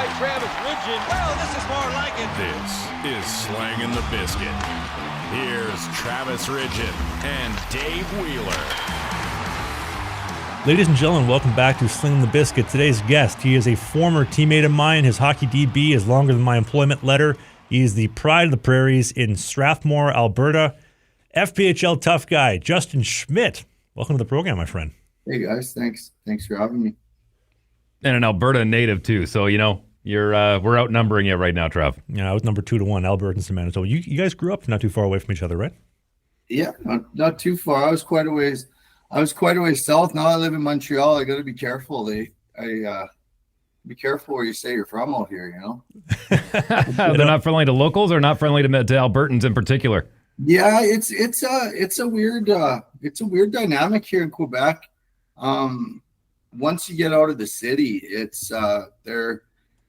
by Travis Ridgen. Well, this is more like it. This is Slangin' the Biscuit. Here's Travis Ridgen and Dave Wheeler. Ladies and gentlemen, welcome back to Slinging the Biscuit. Today's guest, he is a former teammate of mine. His hockey DB is longer than my employment letter. He is the pride of the prairies in Strathmore, Alberta. FPHL tough guy, Justin Schmitt. Welcome to the program, my friend. Hey guys, thanks for having me. And an Alberta native too, so you know we're outnumbering you right now, Trav. Yeah, I was number 2-1, Albertans and Manitoba. You guys grew up not too far away from each other, right? Yeah, not too far. I was quite a ways south. Now I live in Montreal. I got to be careful. Be careful where you say you're from out here. You know, they're not friendly to locals, or not friendly to Albertans in particular. Yeah, it's a weird dynamic here in Quebec. Once you get out of the city, it's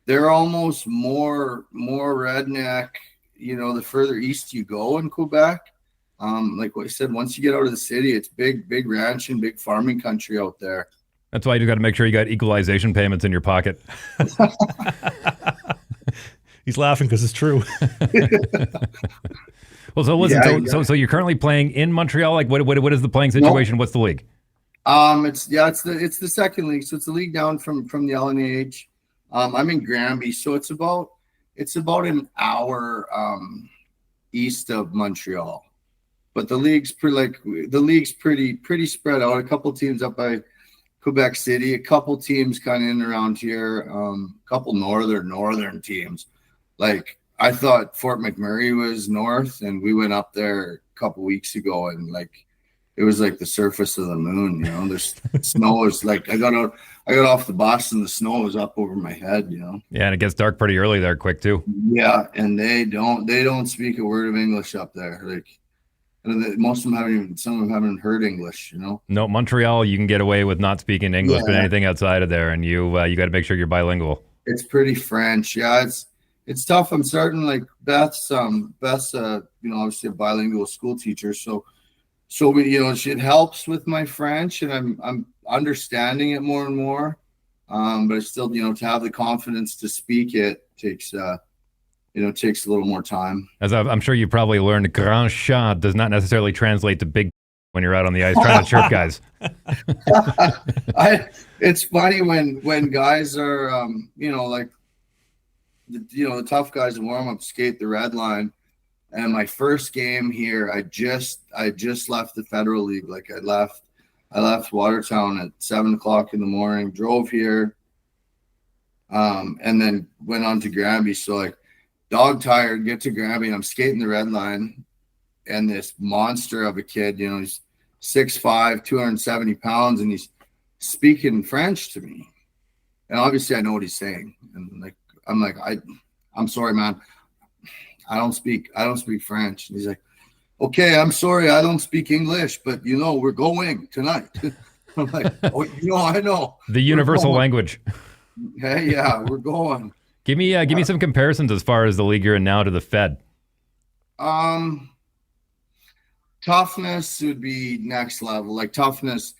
they're almost more redneck. You know, the further east you go in Quebec, like what I said, once you get out of the city, it's big ranch and big farming country out there. That's why you got to make sure you got equalization payments in your pocket. He's laughing because it's true. Well, so listen. So you're currently playing in Montreal. Like, what is the playing situation? Nope. What's the league? It's the second league. So it's a league down from the LNAH. I'm in Granby, so it's about an hour east of Montreal. But the league's pretty spread out. A couple teams up by Quebec City, a couple teams kind of in around here, a couple northern teams. Like, I thought Fort McMurray was north, and we went up there a couple weeks ago, and like it was like the surface of the moon. You know, there's snow was like I got off the bus and the snow was up over my head. You know. Yeah, and it gets dark pretty early there, quick too. Yeah, and they don't speak a word of English up there. Like, most of them haven't heard English. You know. No, Montreal, you can get away with not speaking English, but anything outside of there, and you got to make sure you're bilingual. It's pretty French. Yeah, it's tough. I'm starting like Beth's obviously a bilingual school teacher. So it helps with my French, and I'm understanding it more and more. But I still, to have the confidence to speak it takes a little more time. As I'm sure you probably learned, grand chat does not necessarily translate to big when you're out on the ice trying to chirp guys. It's funny when guys are, the tough guys in warm up skate the red line. And my first game here, I just left the Federal League. Like I left Watertown at 7:00 in the morning, drove here, and then went on to Granby. So like dog tired, get to Granby, and I'm skating the red line, and this monster of a kid, he's 6'5", 270 pounds, and he's speaking French to me. And obviously I know what he's saying. And I'm sorry, man. I don't speak French. And he's like, okay, I'm sorry, I don't speak English, but we're going tonight. I'm like, I know. The universal language. Hey, yeah, we're going. Give me some comparisons as far as the league you're in now to the Fed. Toughness would be next level. Like toughness,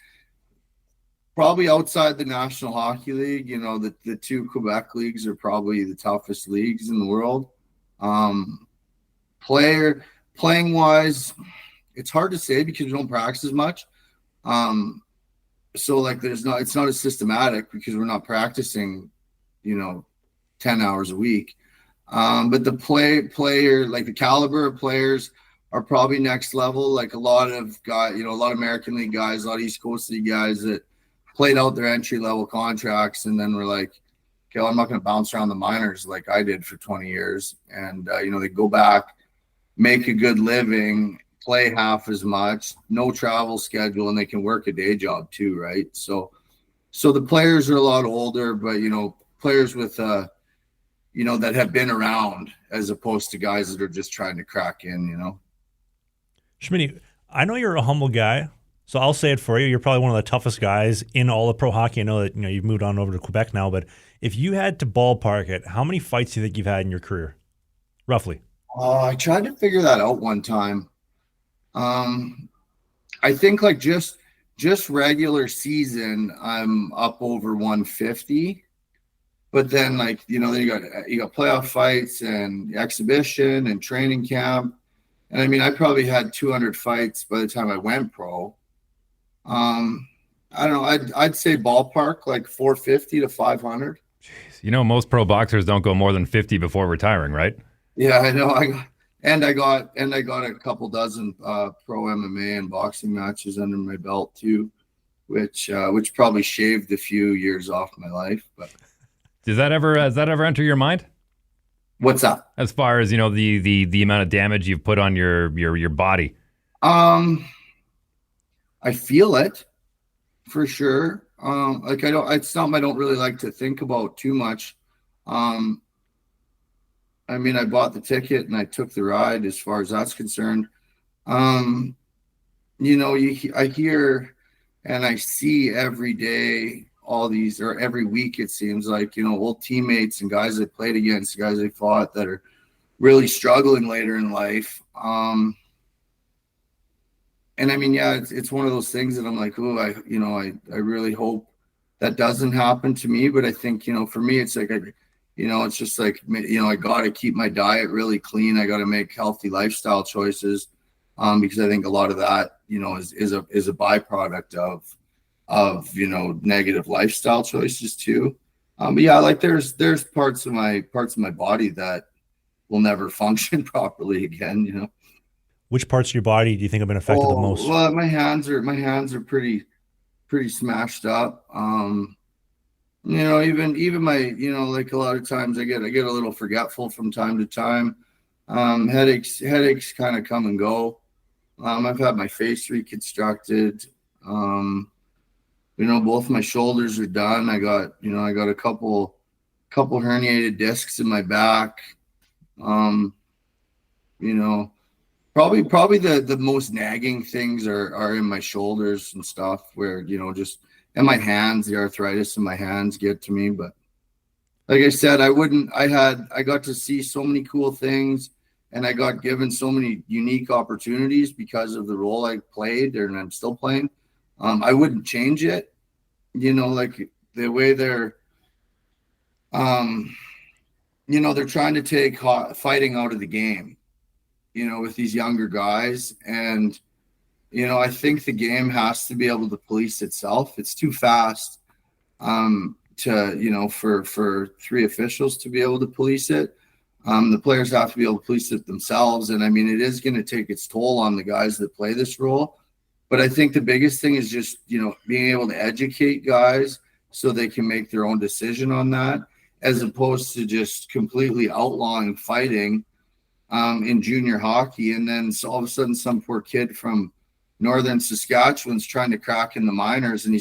probably outside the National Hockey League. The two Quebec leagues are probably the toughest leagues in the world. Playing wise, it's hard to say because we don't practice as much. So like it's not as systematic because we're not practicing, 10 hours a week. But the player, like the caliber of players are probably next level. Like a lot of guys, a lot of American League guys, a lot of East Coast League guys that played out their entry level contracts and then were like, okay, well, I'm not going to bounce around the minors like I did for 20 years. And, they go back, make a good living, play half as much, no travel schedule, and they can work a day job too, right? So the players are a lot older, but, players with, that have been around as opposed to guys that are just trying to crack in, Schmitt, I know you're a humble guy, so I'll say it for you. You're probably one of the toughest guys in all of pro hockey. I know that you've moved on over to Quebec now, but if you had to ballpark it, how many fights do you think you've had in your career, roughly? I tried to figure that out one time. I think like just regular season, I'm up over 150. but then like, you know, then you got playoff fights and exhibition and training camp. And I mean, I probably had 200 fights by the time I went pro. I don't know. I'd say ballpark like 450 to 500. Jeez. You know, most pro boxers don't go more than 50 before retiring, right? Yeah, I know. I got a couple dozen pro MMA and boxing matches under my belt too, which probably shaved a few years off my life. But Does that ever enter your mind? what's up? As far as, you know, the amount of damage you've put on your body. I feel it for sure. Like it's something I don't really like to think about too much. I mean, I bought the ticket and I took the ride as far as that's concerned. You know, I hear and I see every day all these, or every week it seems like, you know, old teammates and guys I played against, guys I fought that are really struggling later in life. And I mean, yeah, it's one of those things that I'm like, oh, I really hope that doesn't happen to me. But I think, you know, for me, it's like, you know, it's just like, you know, I got to keep my diet really clean. I got to make healthy lifestyle choices, because I think a lot of that, you know, is a byproduct of, you know, negative lifestyle choices too. But yeah, like there's parts of my body that will never function properly again, you know. Which parts of your body do you think have been affected the most? Well, my hands are pretty smashed up. You know, even my, you know, like a lot of times I get a little forgetful from time to time. Headaches kind of come and go. I've had my face reconstructed. You know, both my shoulders are done. I got a couple herniated discs in my back. You know, probably the most nagging things are in my shoulders and stuff, where, you know, just, and my hands, the arthritis in my hands get to me. But like I said, I got to see so many cool things, and I got given so many unique opportunities because of the role I played, and I'm still playing. I wouldn't change it, you know, like the way they're, you know, they're trying to take fighting out of the game, you know, with these younger guys. And, you know, I think the game has to be able to police itself. It's too fast to, you know, for three officials to be able to police it. The players have to be able to police it themselves. And I mean, it is going to take its toll on the guys that play this role. But I think the biggest thing is just, you know, being able to educate guys so they can make their own decision on that, as opposed to just completely outlawing fighting in junior hockey. And then so all of a sudden some poor kid from northern Saskatchewan's trying to crack in the minors, and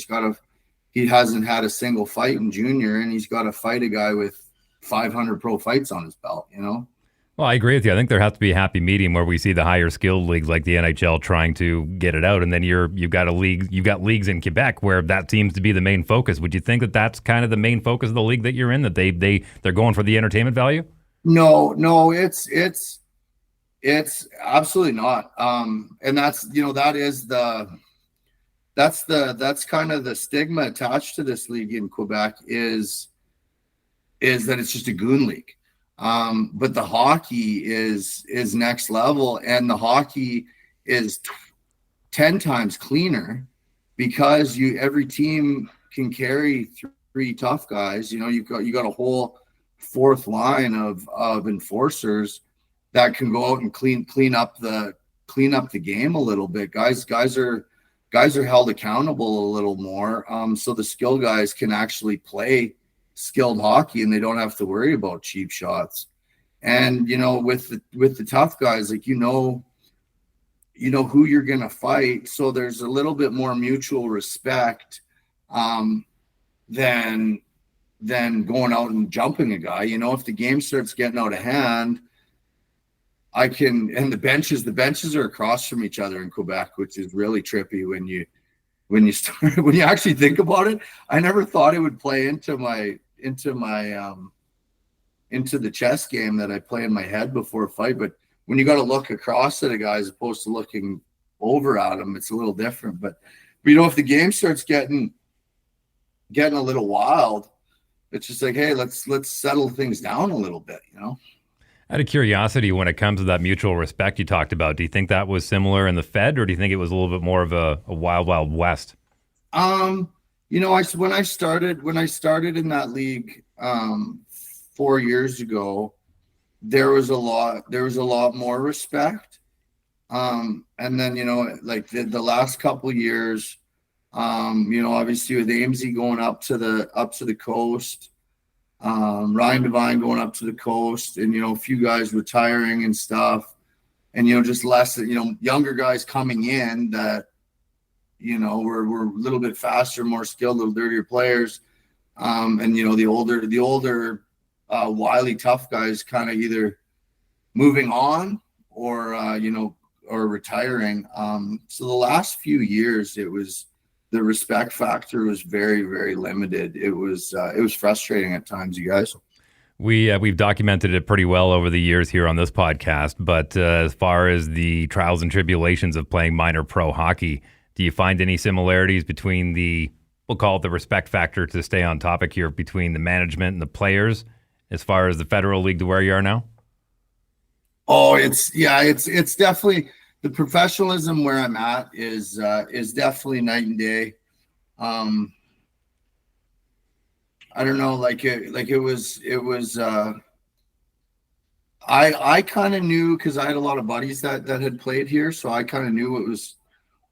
he hasn't had a single fight in junior, and he's got to fight a guy with 500 pro fights on his belt, you know? Well, I agree with you. I think there has to be a happy medium where we see the higher skilled leagues like the NHL trying to get it out, and then you've got leagues in Quebec where that seems to be the main focus. Would you think that that's kind of the main focus of the league that you're in, that they're going for the entertainment value? No, it's absolutely not. And that's, you know, that's kind of the stigma attached to this league in Quebec is that it's just a goon league. But the hockey is next level, and the hockey is 10 times cleaner because every team can carry three tough guys. You know, you got a whole fourth line of enforcers that can go out and clean up the game a little bit. Guys are held accountable a little more. So the skill guys can actually play skilled hockey, and they don't have to worry about cheap shots. And, you know, with the tough guys, like, you know who you're going to fight. So there's a little bit more mutual respect than going out and jumping a guy. You know, if the game starts getting out of hand, and the benches are across from each other in Quebec, which is really trippy when you actually think about it. I never thought it would play into the chess game that I play in my head before a fight. But when you got to look across at a guy as opposed to looking over at him, it's a little different. But you know, if the game starts getting a little wild, it's just like, hey, let's settle things down a little bit, you know. Out of curiosity, when it comes to that mutual respect you talked about, do you think that was similar in the Fed, or do you think it was a little bit more of a wild, wild west? You know, when I started in that league 4 years ago, there was a lot more respect. And then, you know, like the last couple of years, you know, obviously with Amesbury going up to the coast, Ryan Devine going up to the coast, and, you know, a few guys retiring and stuff, and, you know, just less, you know, younger guys coming in that, you know, we're a little bit faster, more skilled, a little dirtier players. And, you know, the older wily tough guys kind of either moving on or, you know, or retiring. So the last few years, the respect factor was very, very limited. It was frustrating at times, you guys. We've documented it pretty well over the years here on this podcast, but as far as the trials and tribulations of playing minor pro hockey, do you find any similarities between we'll call it the respect factor to stay on topic here, between the management and the players as far as the Federal League to where you are now? Oh, it's definitely, the professionalism where I'm at is definitely night and day. I don't know, I kind of knew, because I had a lot of buddies that had played here, so I kind of knew it was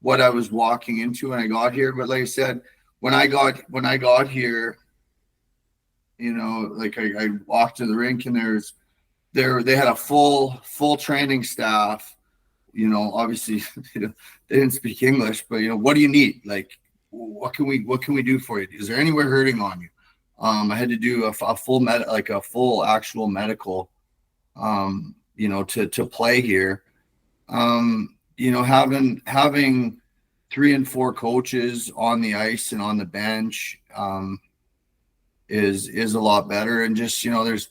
what I was walking into when I got here. But like I said, when I got here, you know, like I walked to the rink, and they had a full training staff. You know, obviously they didn't speak English, but, you know, what do you need? Like, what can we do for you? Is there anywhere hurting on you? I had to do a full actual medical, you know, to play here. You know, having 3 and 4 coaches on the ice and on the bench is a lot better. And just, you know, there's,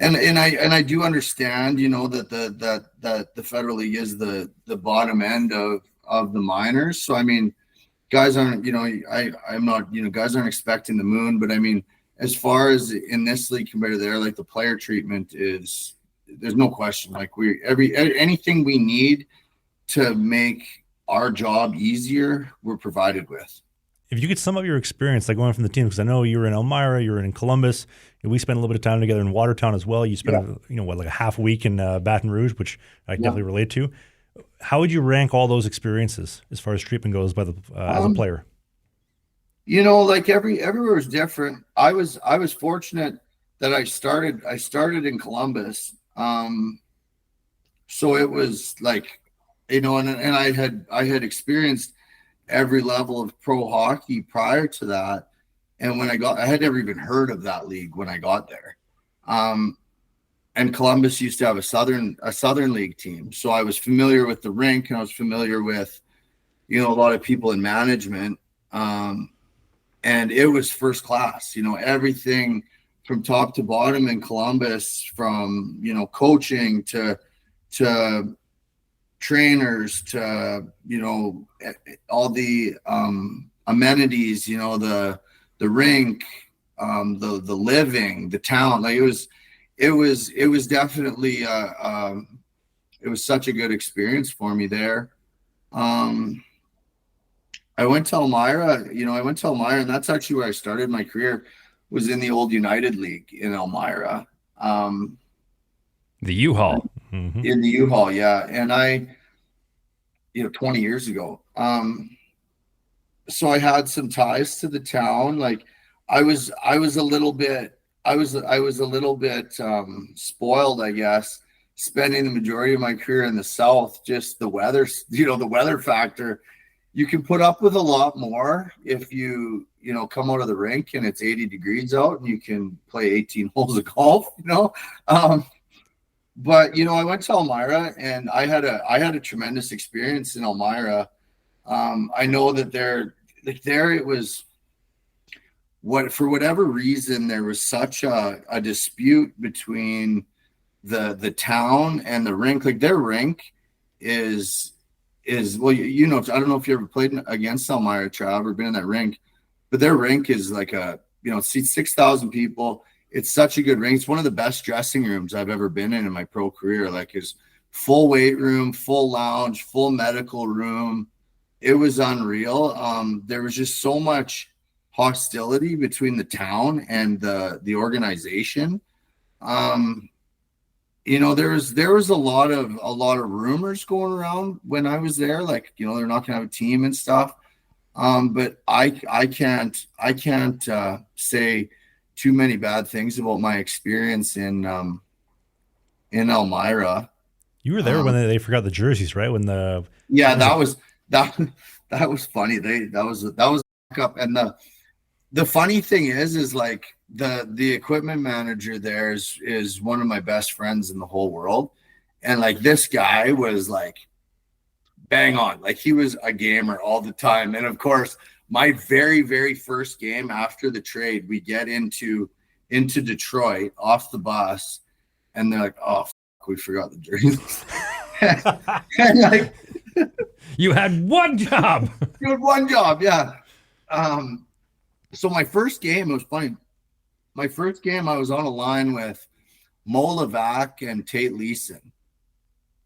and I do understand, you know, that the Federal League is the bottom end of the minors. So I mean, guys aren't, you know, I'm not, you know, guys aren't expecting the moon, but I mean, as far as in this league compared to there, like, the player treatment is, there's no question. Like, anything we need to make our job easier, we're provided with. If you could sum up your experience, like, going from the team, because I know you were in Elmira, you were in Columbus, and we spent a little bit of time together in Watertown as well. You spent, you know, like a half week in Baton Rouge, which I can definitely relate to. How would you rank all those experiences as far as treatment goes by the as a player? You know, like, everywhere is different. I was fortunate that I started in Columbus. So it was like, you know, and I had experienced every level of pro hockey prior to that. And when I had never even heard of that league when I got there. And Columbus used to have a Southern League team. So I was familiar with the rink, and I was familiar with, you know, a lot of people in management. And it was first class, you know, everything from top to bottom in Columbus, from, you know, coaching to trainers to, you know, all the amenities, you know, the rink, the living, the town. Like, it was definitely it was such a good experience for me there. I went to Elmira, and that's actually where I started my career, was in the old United League in Elmira. The U-Haul. Mm-hmm. In the U-Haul, yeah. And I, you know, 20 years ago. So I had some ties to the town. Like, I was a little bit spoiled, I guess, spending the majority of my career in the South. Just the weather, you know, the weather factor. You can put up with a lot more if you know, come out of the rink and it's 80 degrees out and you can play 18 holes of golf, you know. But, you know, I went to Elmira, and I had a tremendous experience in Elmira. I know that there it was, for whatever reason, there was such a dispute between the town and the rink. Like, their rink is well, you know, I don't know if you ever played against Elmira, Trav, or been in that rink, but their rink is like seats 6,000 people. It's such a good ring. It's one of the best dressing rooms I've ever been in my pro career. Like, is full weight room, full lounge, full medical room. It was unreal. There was just so much hostility between the town and the organization. There was a lot of rumors going around when I was there, like, they're not gonna have a team and stuff. But I can't say too many bad things about my experience in Elmira. You were there when they forgot the jerseys, right? When that was funny. That was up. And the funny thing is like the equipment manager there is one of my best friends in the whole world. And like, this guy was like bang on, like he was a gamer all the time. And of course, my very, very first game after the trade, we get into Detroit off the bus, and they're like, oh, we forgot the jerseys. And like, you had one job. You had one job, yeah. So my first game, it was funny. My first game, I was on a line with Mo Levac and Tate Leeson.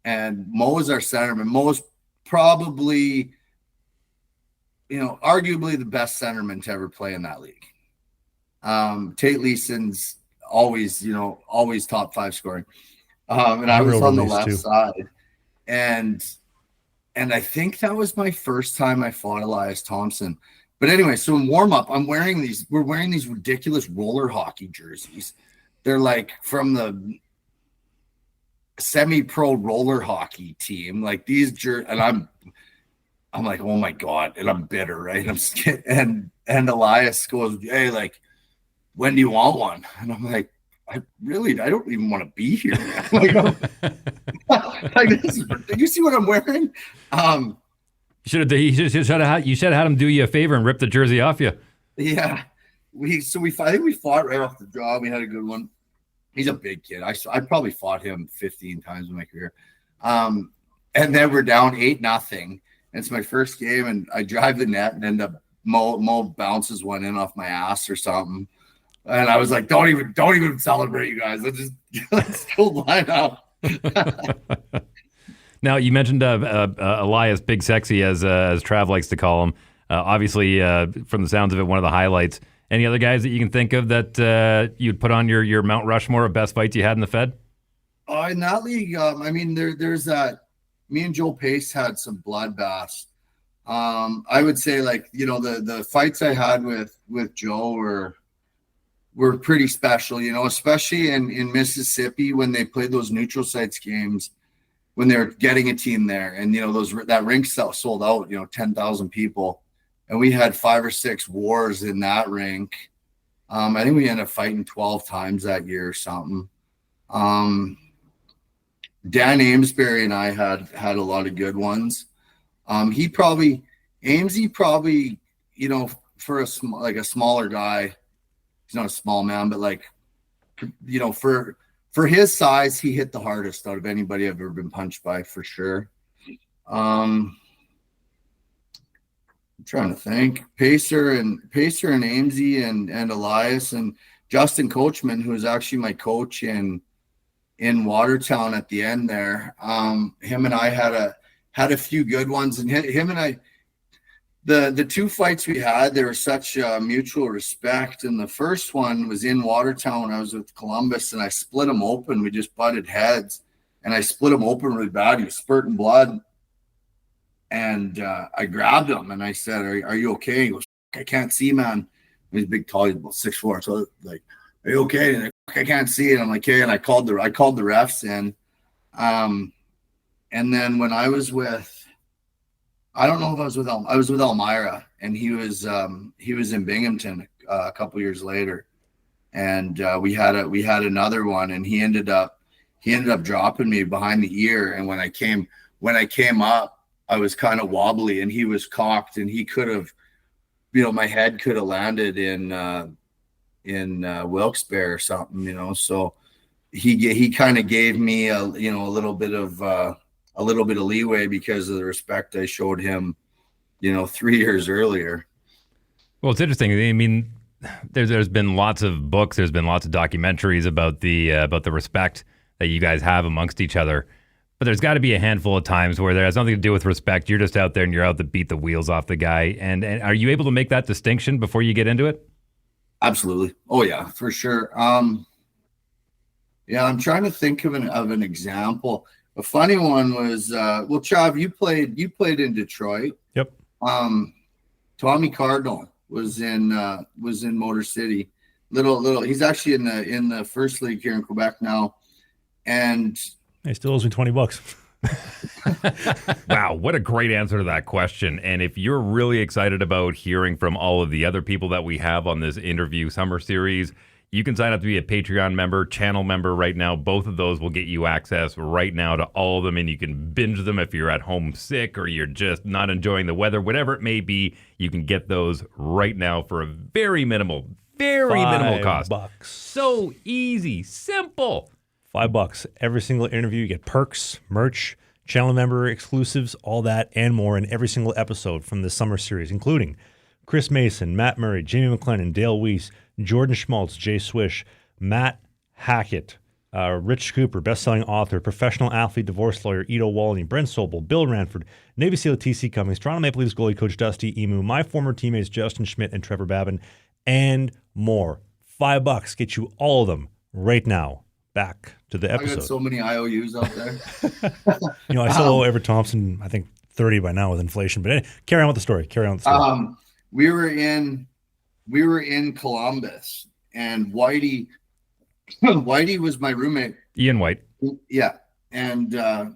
And Mo was our centerman. Mo was probably, arguably the best centerman to ever play in that league. Tate Leeson's always top 5 scoring. And I was on the left side. And I think that was my first time I fought Elias Thompson. But anyway, so in warm-up, we're wearing these ridiculous roller hockey jerseys. They're like from the semi-pro roller hockey team. Like these and I'm like, oh my God, and I'm bitter, right? I'm scared. And Elias goes, hey, like, when do you want one? And I'm like, I don't even want to be here. Like, did you see what I'm wearing? You should have had him do you a favor and rip the jersey off you. Yeah, I think we fought right off the draw. We had a good one. He's a big kid. I probably fought him 15 times in my career. And then we're down 8-0. It's my first game, and I drive the net and end up Mo bounces one in off my ass or something. And I was like, don't even celebrate, you guys. Let's go line up. Now, you mentioned Elias, Big Sexy, as Trav likes to call him. Obviously, from the sounds of it, one of the highlights. Any other guys that you can think of that you'd put on your Mount Rushmore of best fights you had in the Fed? In that league, there's that. Me and Joe Pace had some bloodbaths. I would say, like, the fights I had with Joe were pretty special, especially in Mississippi when they played those neutral sites games, when they were getting a team there, and that rink sold out, 10,000 people, and we had 5 or 6 wars in that rink. I think we ended up fighting 12 times that year or something. Dan Amesbury and I had a lot of good ones. Amesy probably, for a smaller guy, he's not a small man, but like, for his size, he hit the hardest out of anybody I've ever been punched by, for sure. I'm trying to think. Pacer and Amesy and Elias and Justin Coachman, who was actually my coach in Watertown at the end there. Him and I had a few good ones, and him and I, the 2 fights we had, there was such mutual respect. And the first one was in Watertown. I was with Columbus, and I split him open. We just butted heads, and I split him open really bad. He was spurting blood, and I grabbed him, and I said, "Are you okay?" He goes, "I can't see, man." He's big, tall. He's about 6'4". So like, "Are you okay?" And I can't see it. I'm like, "Okay." And I called the refs in. And then when I was with, I don't know if I was with Elmira, and he was in Binghamton a couple years later, and we had another one, and he ended up dropping me behind the ear. And when I came up, I was kind of wobbly, and he was cocked, and he could have, my head could have landed in Wilkes-Barre or something, So he kind of gave me a little bit of leeway because of the respect I showed him, 3 years earlier. Well, it's interesting. I mean, there's been lots of books, there's been lots of documentaries about the respect that you guys have amongst each other. But there's got to be a handful of times where there has nothing to do with respect. You're just out there and you're out to beat the wheels off the guy. And are you able to make that distinction before you get into it? Absolutely. Oh yeah, for sure. Yeah, I'm trying to think of an example. A funny one was Trav, you played in Detroit. Yep. Tommy Cardinal was in Motor City. Little he's actually in the first league here in Quebec now. And he still owes me $20. Wow, what a great answer to that question. And if you're really excited about hearing from all of the other people that we have on this interview summer series, you can sign up to be a Patreon member, channel member right now. Both of those will get you access right now to all of them, and you can binge them if you're at home sick or you're just not enjoying the weather, whatever it may be. You can get those right now for a very minimal cost. $5. So easy, simple. $5 every single interview. You get perks, merch, channel member exclusives, all that and more in every single episode from the summer series, including Chris Mason, Matt Murray, Jamie McLennan, Dale Weiss, Jordan Schmaltz, Jay Swish, Matt Hackett, Rich Cooper, best-selling author, professional athlete, divorce lawyer, Ito Walney, Brent Sobel, Bill Ranford, Navy SEAL TC Cummings, Toronto Maple Leafs goalie coach Dusty Emu, my former teammates Justin Schmitt and Trevor Babin, and more. $5 get you all of them right now. Back to the episode. I got so many IOUs out there. I still owe Everett Thompson, I think 30 by now with inflation. But anyway, carry on with the story. We were in Columbus, and Whitey was my roommate. Ian White. Yeah, and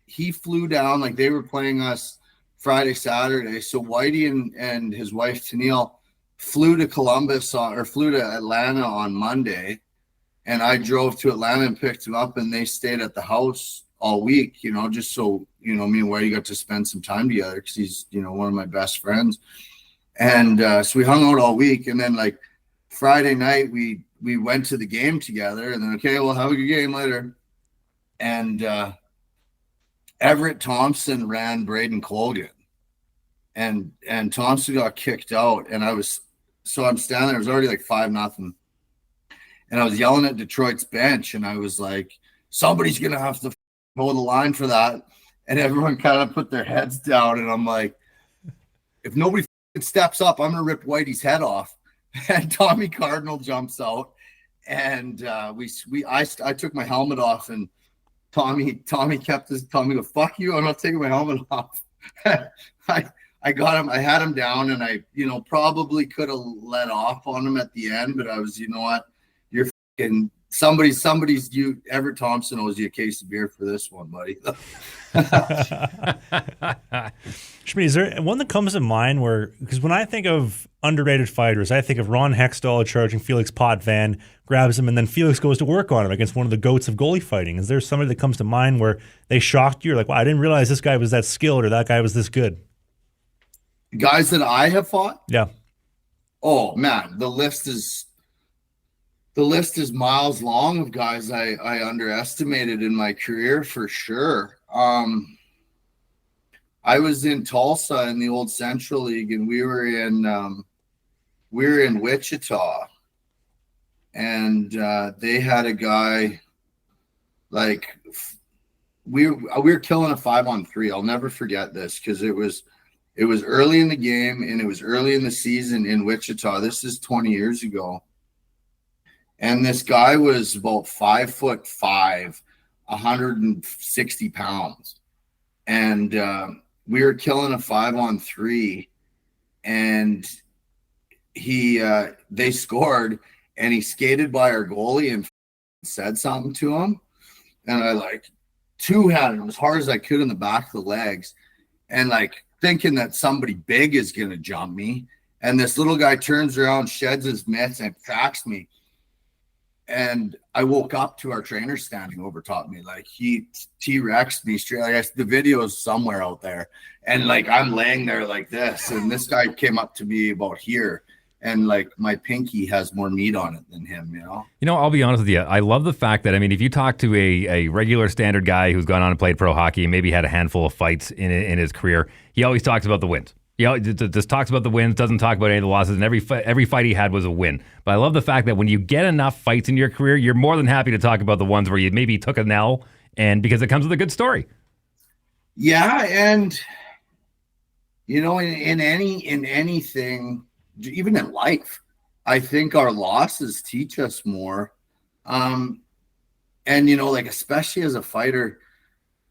he flew down. Like, they were playing us Friday, Saturday. So Whitey and his wife Tennille flew to flew to Atlanta on Monday. And I drove to Atlanta and picked him up, and they stayed at the house all week, just so, me and Whitey got to spend some time together because he's, one of my best friends. And so we hung out all week. And then, like, Friday night, we went to the game together, and then, okay, we'll have a good game later. And Everett Thompson ran Braden Colgan, and Thompson got kicked out. And I'm standing there, it was already like 5-0. And I was yelling at Detroit's bench, and I was like, somebody's going to have to hold the line for that. And everyone kind of put their heads down. And I'm like, if nobody steps up, I'm going to rip Whitey's head off. And Tommy Cardinal jumps out. And I took my helmet off, and Tommy kept telling me to fuck you. I'm not taking my helmet off. I got him. I had him down, and I, probably could have let off on him at the end, but I was, what? You're fucking somebody's Everett Thompson owes you a case of beer for this one, buddy. Schmitt, is there one that comes to mind because when I think of underrated fighters, I think of Ron Hextall charging Felix Potvin, grabs him, and then Felix goes to work on him against one of the goats of goalie fighting. Is there somebody that comes to mind where they shocked you? You're like, wow, I didn't realize this guy was that skilled or that guy was this good. Guys that I have fought? Yeah. Oh man, the list is miles long of guys I underestimated in my career, for sure. I was in Tulsa in the old Central League, and we were in Wichita, and they had a guy, like, we were killing a 5-on-3. I'll never forget this because it was early in the game, and it was early in the season in Wichita. This is 20 years ago. And this guy was about 5'5", 160 pounds. And we were killing a 5-on-3, and they scored, and he skated by our goalie and said something to him. And I two-handed him as hard as I could in the back of the legs, and thinking that somebody big is going to jump me. And this little guy turns around, sheds his mitts, and cracks me. And I woke up to our trainer standing over top me. He T-Rex'd me straight. I guess the video is somewhere out there. And I'm laying there like this. And this guy came up to me about here. And my pinky has more meat on it than him, I'll be honest with you. I love the fact that, if you talk to a regular standard guy who's gone on and played pro hockey and maybe had a handful of fights in his career, he always talks about the wins. Just talks about the wins, doesn't talk about any of the losses, and every fight he had was a win. But I love the fact that when you get enough fights in your career, you're more than happy to talk about the ones where you maybe took an L, and because it comes with a good story. Yeah, and in anything, even in life, I think our losses teach us more. And like especially as a fighter,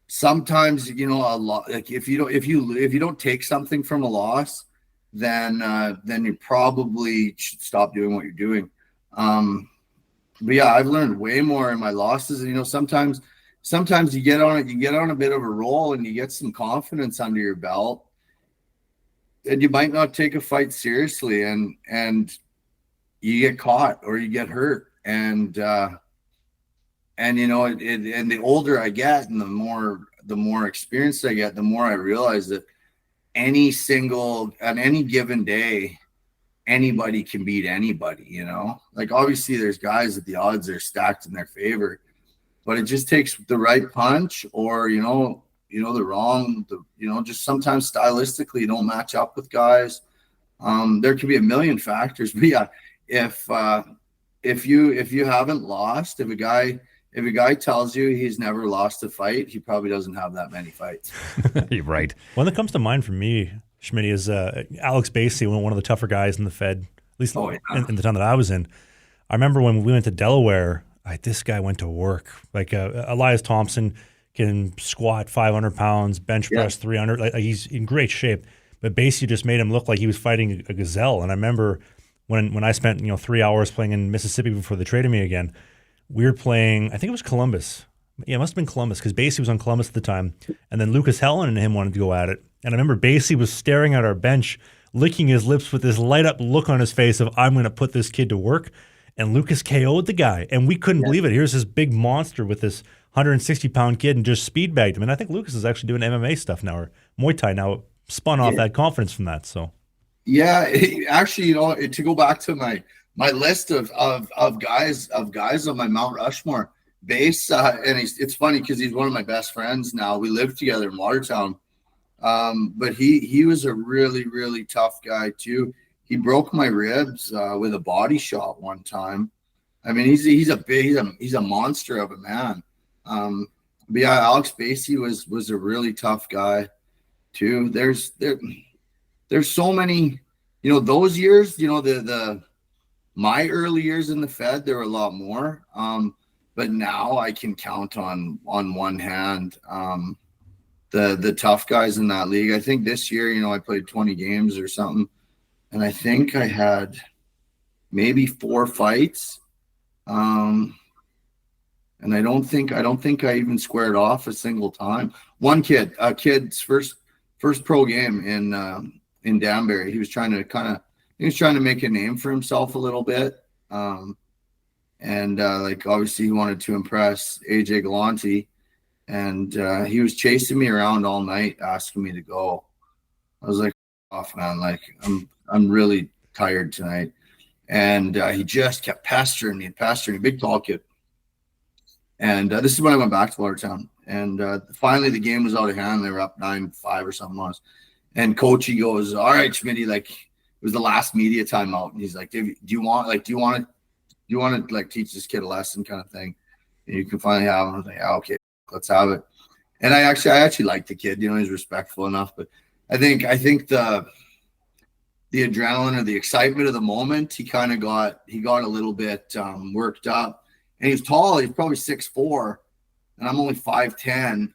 sometimes a lot, like if you don't take something from a loss, then you probably should stop doing what you're doing. But yeah, I've learned way more in my losses. And sometimes you get on a bit of a roll and you get some confidence under your belt, and you might not take a fight seriously, and you get caught or you get hurt, and the older I get and the more experience I get, the more I realize that on any given day, anybody can beat anybody. Like obviously there's guys that the odds are stacked in their favor, but it just takes the right punch or the wrong, just sometimes stylistically you don't match up with guys. There could be a million factors, but yeah, if you haven't lost, if a guy tells you he's never lost a fight, he probably doesn't have that many fights. You're right. One that comes to mind for me, Schmitt, is Alex Basey, one of the tougher guys in the Fed, at least in the time that I was in. I remember when we went to Delaware, this guy went to work. Like Elias Thompson can squat 500 pounds, bench press 300. Like he's in great shape. But Basey just made him look like he was fighting a gazelle. And I remember when I spent 3 hours playing in Mississippi before they traded me again, we were playing, I think it was Columbus. Yeah, it must have been Columbus because Basey was on Columbus at the time. And then Lucas Helen and him wanted to go at it. And I remember Basey was staring at our bench, licking his lips with this light up look on his face of, I'm going to put this kid to work. And Lucas KO'd the guy. And we couldn't believe it. Here's this big monster with this 160-pound kid and just speed bagged him. And I think Lucas is actually doing MMA stuff now, or Muay Thai now, spun off that confidence from that. So, yeah, actually, to go back to my list of guys on my Mount Rushmore base, and it's funny because he's one of my best friends now. We live together in Watertown, but he was a really, really tough guy too. He broke my ribs with a body shot one time. I mean, he's a monster of a man. But yeah, Alex Basey was a really tough guy too. There's so many, those years, my early years in the Fed, there were a lot more. But now I can count on one hand the tough guys in that league. I think this year, I played 20 games or something, and I think I had maybe 4 fights. And I don't think I even squared off a single time. One kid's first pro game in Danbury. He was trying to make a name for himself a little bit. And obviously he wanted to impress AJ Galante, and he was chasing me around all night asking me to go. I was like, off, man, like I'm really tired tonight. And he just kept pestering me, big tall kid. And this is when I went back to Watertown. And finally the game was out of hand. They were up 9-5 or something else. And coach, he goes, all right, Schmitty, like it was the last media timeout. And he's like, do you want to like teach this kid a lesson kind of thing? And you can finally have him. I was like, yeah, okay, let's have it. And I actually liked the kid, he's respectful enough, but I think the adrenaline or the excitement of the moment, he got a little bit worked up. And he's tall. He's probably 6'4", and I'm only 5'10".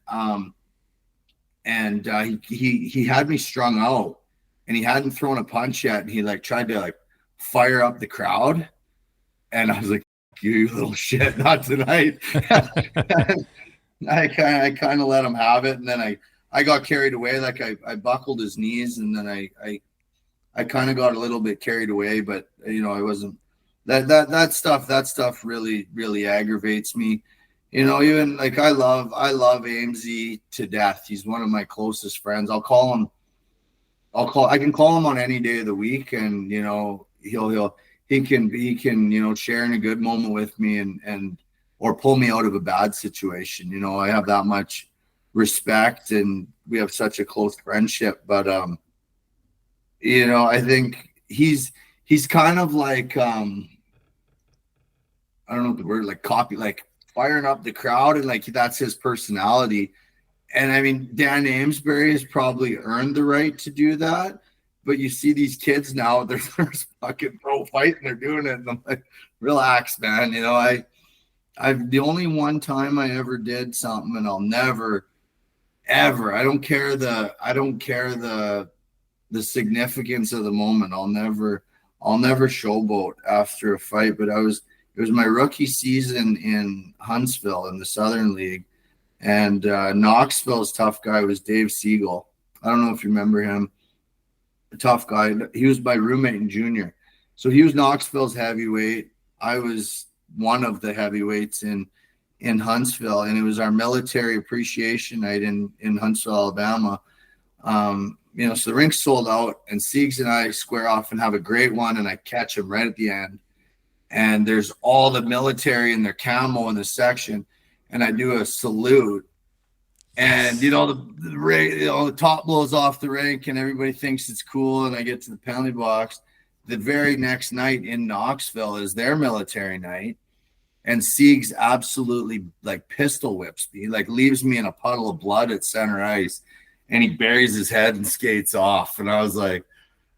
And he had me strung out, and he hadn't thrown a punch yet. And he tried to fire up the crowd, and I was like, "You little shit, not tonight." I kind of let him have it, and then I got carried away. I buckled his knees, and then I kind of got a little bit carried away, but I wasn't. That stuff really aggravates me. Even I love Amesy to death. He's one of my closest friends. I can call him on any day of the week, and he can share in a good moment with me and or pull me out of a bad situation. I have that much respect, and we have such a close friendship. But I think he's kind of like I don't know what the word, like copy, like firing up the crowd, and like that's his personality. And I mean, Dan Amesbury has probably earned the right to do that. But you see these kids now, they're first fucking pro fight and they're doing it. And I'm like, relax, man. I've the only one time I ever did something, and I'll never, ever, I don't care the significance of the moment. I'll never showboat after a fight. But it was my rookie season in Huntsville in the Southern League. And Knoxville's tough guy was Dave Siegel. I don't know if you remember him. A tough guy. He was my roommate in junior. So he was Knoxville's heavyweight. I was one of the heavyweights in Huntsville. And it was our military appreciation night in Huntsville, Alabama. So the rink's sold out, and Siegs and I square off and have a great one, and I catch him right at the end. And there's all the military in their camo in the section. And I do a salute, and the top blows off the rink, and everybody thinks it's cool. And I get to the penalty box. The very next night in Knoxville is their military night, and Siegs absolutely like pistol whips me, like leaves me in a puddle of blood at center ice, and he buries his head and skates off. And I was like,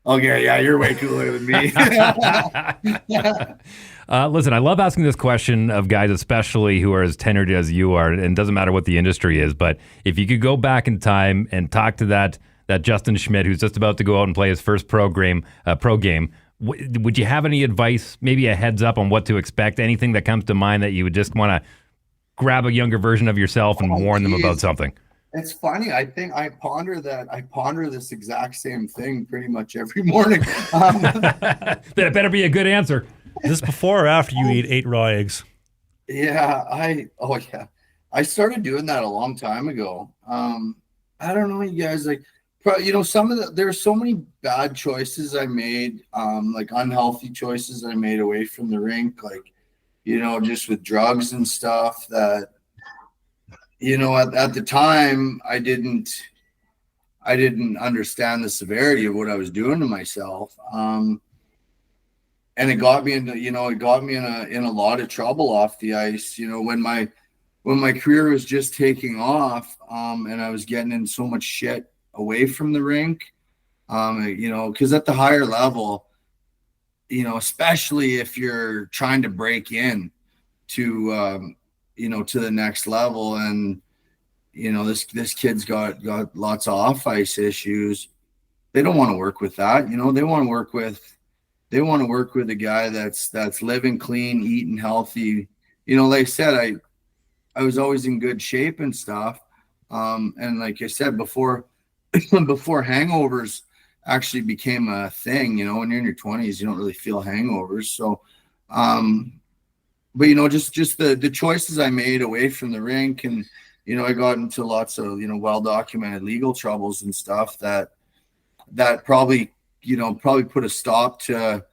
okay, yeah, you're way cooler than me. Listen, I love asking this question of guys, especially who are as tenured as you are, and it doesn't matter what the industry is, but if you could go back in time and talk to that Justin Schmitt who's just about to go out and play his first pro game, would you have any advice, maybe a heads up on what to expect, anything that comes to mind that you would just want to grab a younger version of yourself and warn them about something? It's funny. I think I ponder this exact same thing pretty much every morning. That better be a good answer. Is this before or after you eat 8 raw eggs? Yeah, I started doing that a long time ago. I don't know, you guys, like, there's so many bad choices I made, like unhealthy choices I made away from the rink, like, just with drugs and stuff that, at the time I didn't understand the severity of what I was doing to myself. And it got me in a lot of trouble off the ice, when my career was just taking off, and I was getting in so much shit away from the rink, because at the higher level, especially if you're trying to break in to the next level, and this kid's got lots of off ice issues. They don't want to work with that. They want to work with a guy that's living clean, eating healthy. Like I said, I was always in good shape and stuff. And like I said before, before hangovers actually became a thing, when you're in your 20s, you don't really feel hangovers. So, but just the choices I made away from the rink, and I got into lots of well-documented legal troubles and stuff that probably put a stop to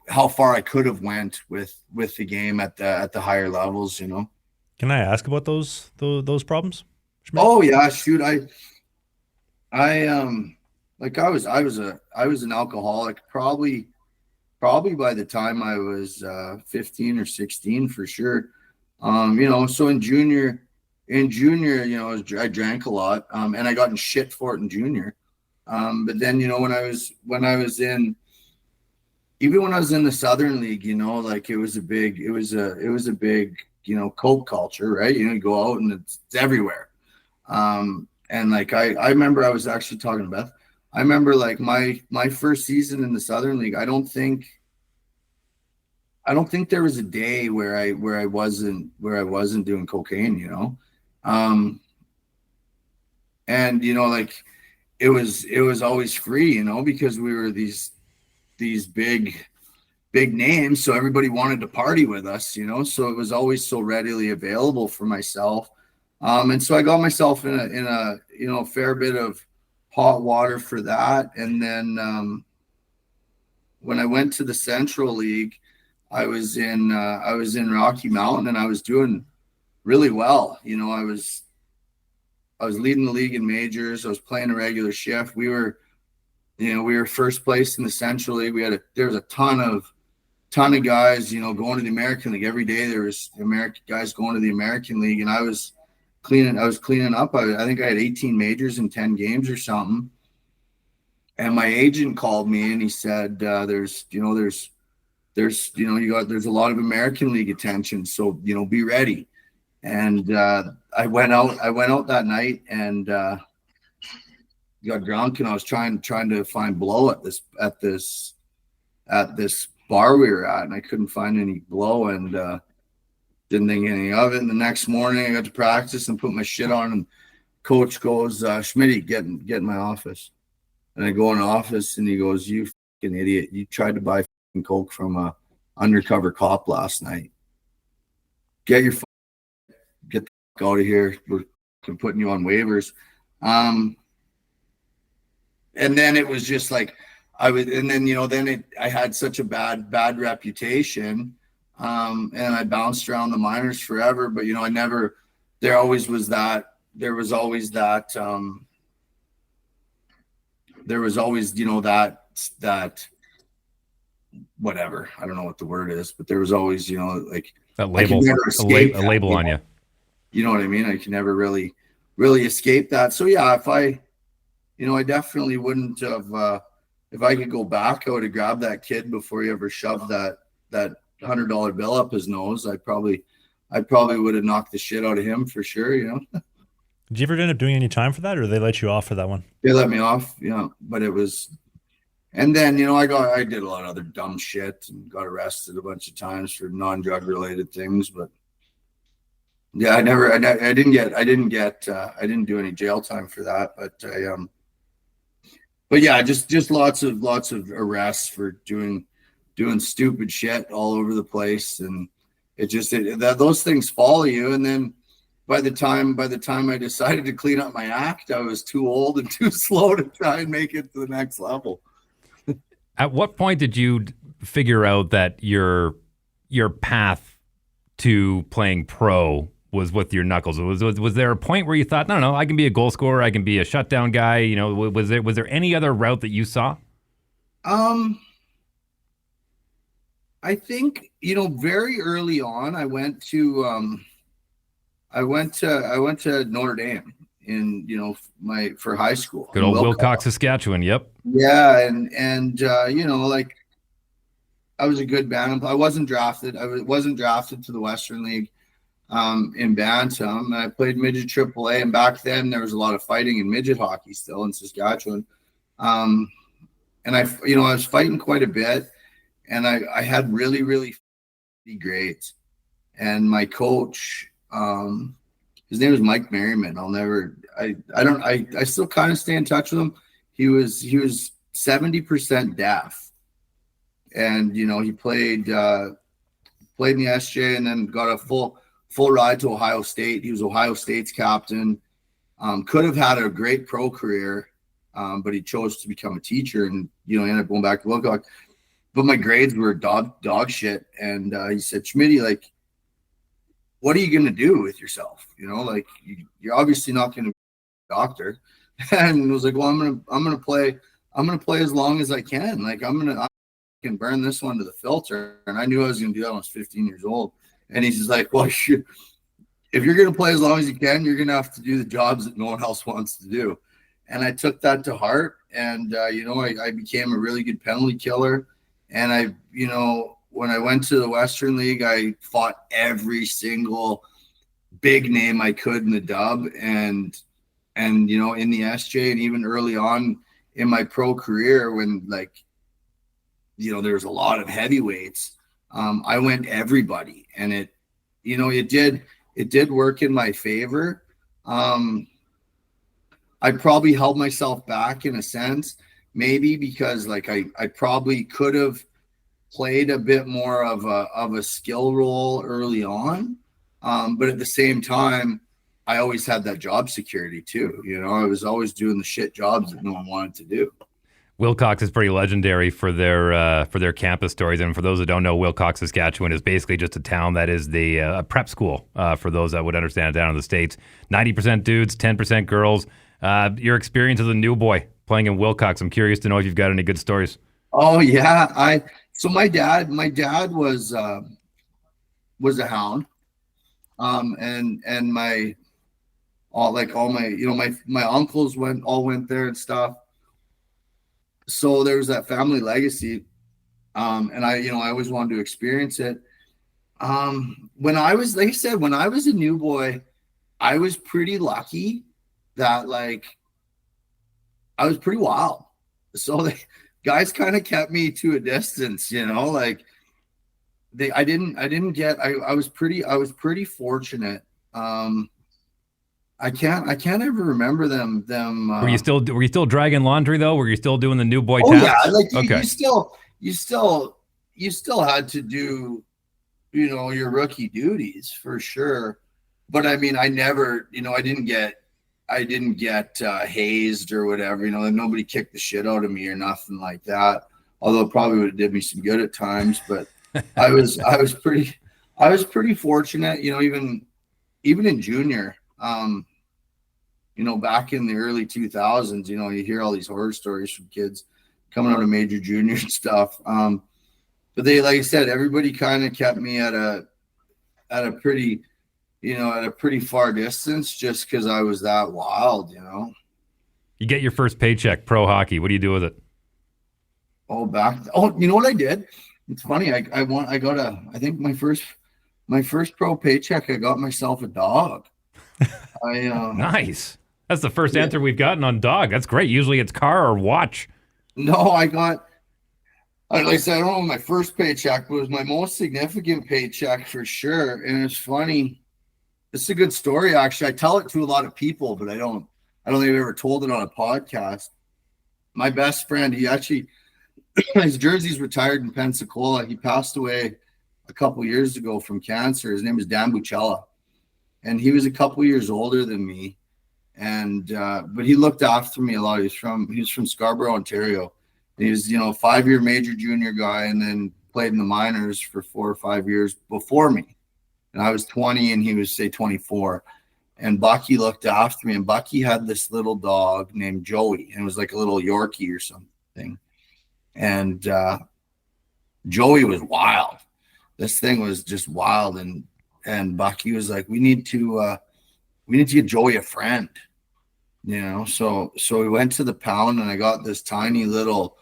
how far I could have went with the game at the higher levels. Can I ask about those problems, Schmitt? Oh yeah, shoot. I was an alcoholic probably by the time I was 15 or 16 for sure. So in junior, I drank a lot, and I got in shit for it in junior. But then, when I was in the Southern League, like it was a big, coke culture, right? You go out and it's everywhere. And like, I remember I was actually talking to Beth. I remember like my first season in the Southern League, I don't think there was a day where I wasn't doing cocaine, and like it was always free, because we were these big names, so everybody wanted to party with us, so it was always so readily available for myself. And so I got myself in a fair bit of hot water for that. And then when I went to the Central League, I was in Rocky Mountain, and I was doing really well. I was leading the league in majors. I was playing a regular shift. We were we were first place in the Central League. There was a ton of guys, going to the American League every day. There was American guys going to the American League, and I was cleaning up. I think I had 18 majors in 10 games or something. And my agent called me and he said, there's a lot of American League attention. So, be ready. And I went out that night and got drunk, and I was trying to find blow at this bar we were at, and I couldn't find any blow, and didn't think anything of it. And the next morning I got to practice and put my shit on, and coach goes, Schmitt, get in my office. And I go in the office and he goes, "You fucking idiot. You tried to buy fucking coke from a undercover cop last night. Get the fuck out of here. We're putting you on waivers." And then it was just like, I had such a bad reputation. And I bounced around the minors forever, but there was always that whatever, I don't know what the word is, but there was always, like that label, a label on you. You know what I mean? I can never really escape that. So yeah, if I definitely wouldn't have, if I could go back, I would have grabbed that kid before he ever shoved that $100 bill up his nose. I probably would have knocked the shit out of him for sure. Did you ever end up doing any time for that, or did they let you off for that one? They let me off, but it was, and then, I did a lot of other dumb shit and got arrested a bunch of times for non-drug related things, but yeah, I didn't do any jail time for that, but yeah, just lots of arrests for doing stupid shit all over the place. And those things follow you. And then by the time I decided to clean up my act, I was too old and too slow to try and make it to the next level. At what point did you figure out that your path to playing pro was with your knuckles? Was there a point where you thought, no, I can be a goal scorer, I can be a shutdown guy? Was there any other route that you saw? I think, very early on, I went to Notre Dame for high school. Good old Wilcox, Saskatchewan. Yep. Yeah. And I was a good bantam. I wasn't drafted. I wasn't drafted to the Western League in bantam. I played midget AAA, and back then there was a lot of fighting in midget hockey still in Saskatchewan. And I was fighting quite a bit, and I had really, really grades. And my coach, his name was Mike Merriman. I still kind of stay in touch with him. He was 70% deaf, and he played in the SJ, and then got a full ride to Ohio State. He was Ohio State's captain. Could have had a great pro career, but he chose to become a teacher, and ended up going back to Wilcox. But my grades were dog shit, and he said, "Schmitty, like, what are you going to do with yourself? You're obviously not going to be a doctor." And I was like, "Well, I'm going to play as long as I can. Like, I can burn this one to the filter." And I knew I was going to do that when I was 15 years old. And he's just like, "Well, if you're going to play as long as you can, you're going to have to do the jobs that no one else wants to do." And I took that to heart. And, I became a really good penalty killer. And when I went to the Western League, I fought every single big name I could in the dub, and in the SJ, and even early on in my pro career when there's a lot of heavyweights. I went everybody, and it did work in my favor. I probably held myself back in a sense, maybe because I probably could have played a bit more of a skill role early on. But at the same time, I always had that job security too. I was always doing the shit jobs that no one wanted to do. Wilcox is pretty legendary for their campus stories. And for those that don't know, Wilcox, Saskatchewan is basically just a town that is the prep school for those that would understand it down in the States. 90% dudes, 10% girls. Your experience as a new boy playing in Wilcox. I'm curious to know if you've got any good stories. Oh yeah, so my dad was a hound, and all my my uncles went there and stuff. So there was that family legacy, and I always wanted to experience it. When I was, like I said, when I was a new boy, I was pretty lucky that I was pretty wild. So the guys kind of kept me to a distance, I was pretty fortunate. I can't ever remember them. Were you still dragging laundry though? Were you still doing the new boy Oh tasks? yeah, like Okay. you still had to do, your rookie duties for sure. But I mean, I never, I didn't get hazed or whatever. Nobody kicked the shit out of me or nothing like that. Although it probably would have did me some good at times. But I was pretty fortunate. Even in junior. Back in the early 2000s, you hear all these horror stories from kids coming out of major junior and stuff. But they, like I said, everybody kind of kept me at a pretty far distance just because I was that wild, You get your first paycheck, pro hockey. What do you do with it? You know what I did? It's funny. I think my first pro paycheck, I got myself a dog. Nice. That's the first answer we've gotten on dog. That's great. Usually it's car or watch. No, like I said, I don't know my first paycheck, but it was my most significant paycheck for sure. And it's funny. It's a good story, actually. I tell it to a lot of people, but I don't think I've ever told it on a podcast. My best friend, he actually, his jersey's retired in Pensacola. He passed away a couple years ago from cancer. His name is Dan Bucella. And he was a couple years older than me. And but he looked after me a lot. He was from Scarborough, Ontario. He was, 5-year major junior guy, and then played in the minors for 4 or 5 years before me. And I was 20 and he was, say, 24. And Bucky looked after me. And Bucky had this little dog named Joey. And it was like a little Yorkie or something. And Joey was wild. This thing was just wild. And Bucky was like, we need to get Joey a friend, So we went to the pound, and I got this tiny little,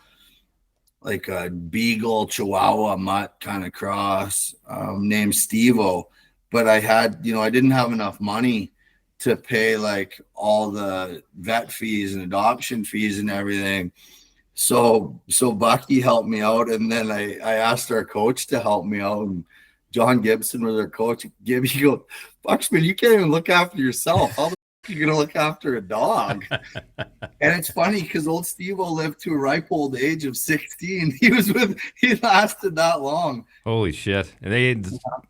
like a beagle Chihuahua mutt kind of cross named Steve-O. But I had, I didn't have enough money to pay like all the vet fees and adoption fees and everything. So Bucky helped me out, and then I asked our coach to help me out. And John Gibson was our coach. Gibby, he goes, Buxman, you can't even look after yourself. How the f- are you gonna look after a dog? And it's funny because old Steve-O lived to a ripe old age of 16. He lasted that long. Holy shit!